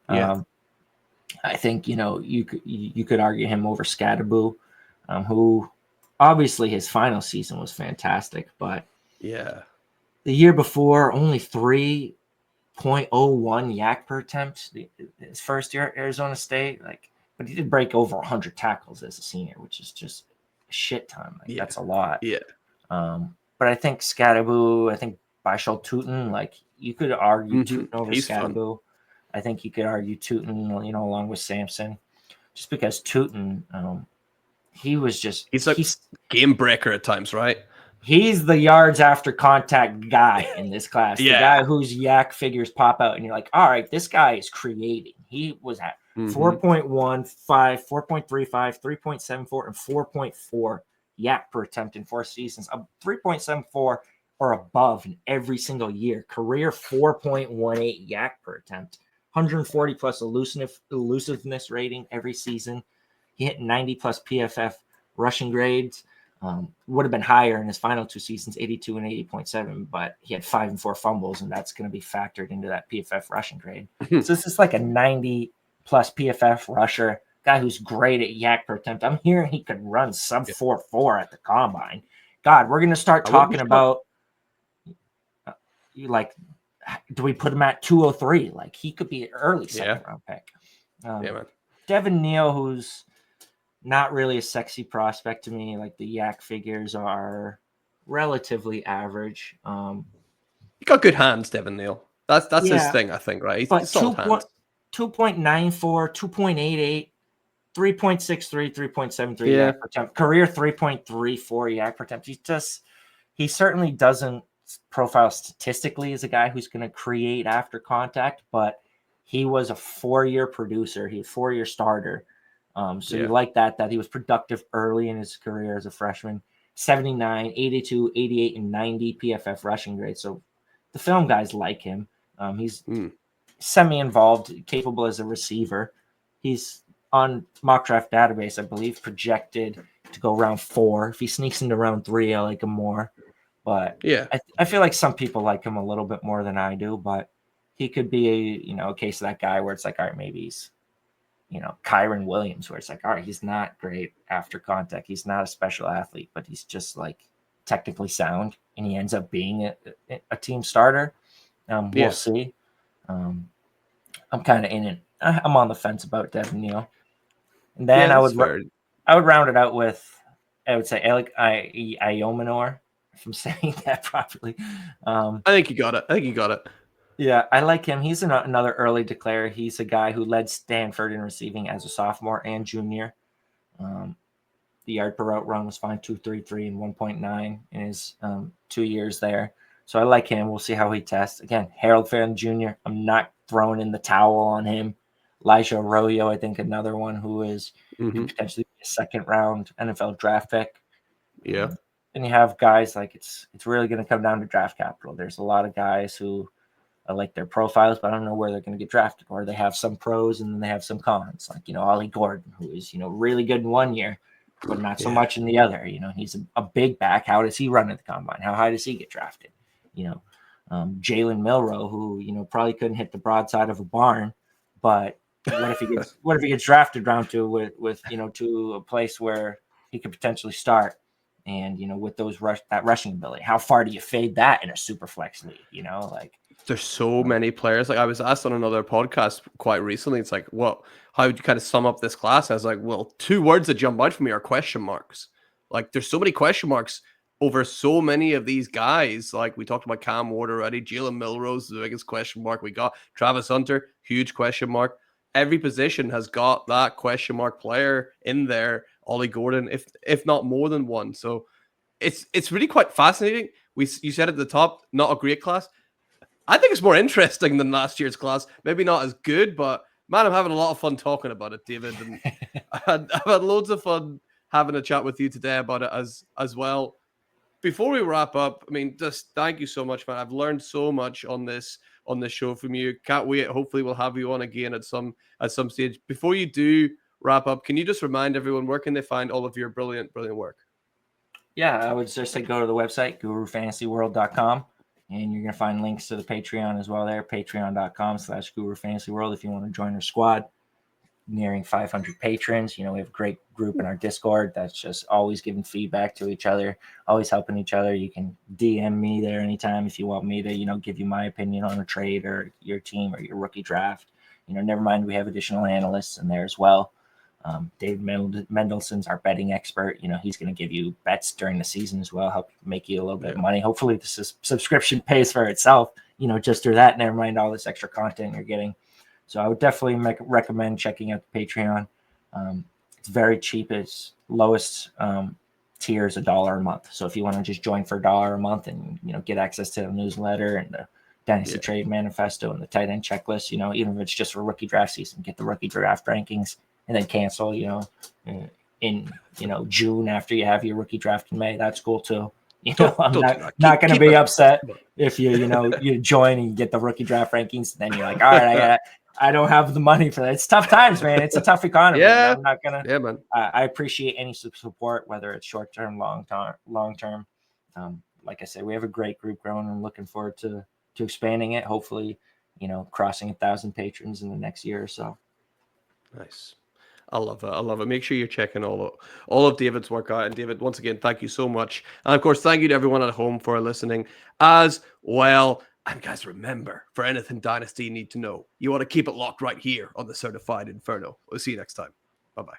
A: I think you could argue him over Scadaboo, who obviously his final season was fantastic, but the year before only 3.01 yak per attempt. His first year at Arizona State, but he did break over 100 tackles as a senior, which is just a shit ton. That's a lot. But I think Scadaboo, I think Bishal Tootin, you could argue Tootin over Scadaboo. I think you could argue Tootin, along with Sampson, just because Tootin, he's
B: game breaker at times, right?
A: He's the yards after contact guy in this class. The guy whose yak figures pop out, and you're like, all right, this guy is creating. He was at 4.15, 4.35, 3.74, and 4.4 yak per attempt in 4 seasons. 3.74 or above in every single year. Career 4.18 yak per attempt. 140 plus elusiveness rating every season. He hit 90 plus PFF rushing grades. Would have been higher in his final 2 seasons, 82 and 80.7, but he had 5 and 4 fumbles, and that's going to be factored into that PFF rushing grade. So this is like a 90 plus PFF rusher, guy who's great at yak per attempt. I'm hearing he could run sub 4.4 at the combine. God, we're going to start talking about do we put him at 203? He could be an early second round pick.
B: Man.
A: Devin Neal, who's not really a sexy prospect to me. The yak figures are relatively average.
B: He got good hands, Devin Neal. That's his thing, I think, right? He's solid hands.
A: 2.94, 2.88, 3.63, 3.73 yak per attempt. Career 3.34 yak per attempt. He certainly doesn't profile statistically as a guy who's going to create after contact, but he was a 4-year producer. He was a 4-year starter. You like that he was productive early in his career as a freshman. 79, 82, 88, and 90 PFF rushing grades. So the film guys like him. He's semi-involved, capable as a receiver. He's on mock draft database, I believe, projected to go round 4. If he sneaks into round 3, I like him more. But I feel like some people like him a little bit more than I do. But he could be a case of that guy where it's all right, maybe he's Kyron Williams, where it's all right, he's not great after contact. He's not a special athlete, but he's just technically sound, and he ends up being a team starter. We'll see. I'm kind of in it. I'm on the fence about Devin Neal. And then I would round it out with, I would say, Alec Iomanor, if I'm saying that properly.
B: I think you got it.
A: Yeah, I like him. He's another early declare. He's a guy who led Stanford in receiving as a sophomore and junior. The yard per route run was fine, 2.33 and 1.9 in his 2 years there. So I like him. We'll see how he tests. Again, Harold Farron Jr., I'm not throwing in the towel on him. Elijah Arroyo, I think, another one who is could potentially be a second-round NFL draft pick.
B: Yeah.
A: And you have guys it's really going to come down to draft capital. There's a lot of guys who I like their profiles, but I don't know where they're going to get drafted. Or they have some pros and then they have some cons, Ollie Gordon, who is, really good in 1 year, but not so much in the other. He's a big back. How does he run at the combine? How high does he get drafted? Jalen Milroe, who, probably couldn't hit the broadside of a barn, but what if he gets drafted round 2 with to a place where he could potentially start? And, with that rushing ability, how far do you fade that in a super flex league?
B: There's so many players. I was asked on another podcast quite recently. It's how would you kind of sum up this class? I was like, well, 2 words that jump out for me are question marks. There's so many question marks over so many of these guys. We talked about Cam Ward already. Jalen Milrose, the biggest question mark we got. Travis Hunter, huge question mark. Every position has got that question mark player in there. Ollie Gordon, if not more than one. So it's really quite fascinating. You said at the top, not a great class. I think it's more interesting than last year's class. Maybe not as good, but Man, I'm having a lot of fun talking about it, David. And I've had loads of fun having a chat with you today about it as well. Before we wrap up, I mean, just thank you so much, man. I've learned so much on this show from you. Can't wait. Hopefully, we'll have you on again at some stage. Before you do wrap up, can you just remind everyone where can they find all of your brilliant work?
A: Yeah, I would just say go to the website, gurufantasyworld.com, and you're going to find links to the Patreon as well there, patreon.com/gurufantasyworld if you want to join our squad. Nearing 500 patrons. You know, we have a great group in our Discord that's just always giving feedback to each other, always helping each other. You can DM me there anytime if you want me to, give you my opinion on a trade or your team or your rookie draft. Never mind, we have additional analysts in there as well. Dave Mendelson's our betting expert. He's going to give you bets during the season as well, help make you a little bit of money. Hopefully the subscription pays for itself, just through that. Never mind all this extra content you're getting. So I would definitely recommend checking out the Patreon. It's very cheap. Its lowest tier is $1 a month. So if you want to just join for $1 a month and get access to the newsletter and the Dynasty Trade Manifesto and the tight end checklist, even if it's just for rookie draft season, get the rookie draft rankings and then cancel, in June after you have your rookie draft in May. That's cool too. I'm not going to be upset if you join and you get the rookie draft rankings. And then you're like, all right, I don't have the money for that. It's tough times, man. It's a tough economy.
B: Yeah,
A: I'm not gonna.
B: Yeah, man.
A: I appreciate any support, whether it's short term, long term. Like I said, we have a great group growing, and looking forward to expanding it. Hopefully, crossing 1,000 patrons in the next year or so.
B: Nice. I love it. Make sure you're checking all of David's work out. And David, once again, thank you so much. And of course, thank you to everyone at home for listening as well. And guys, remember, for anything Dynasty you need to know, you want to keep it locked right here on the Certified Inferno. We'll see you next time. Bye-bye.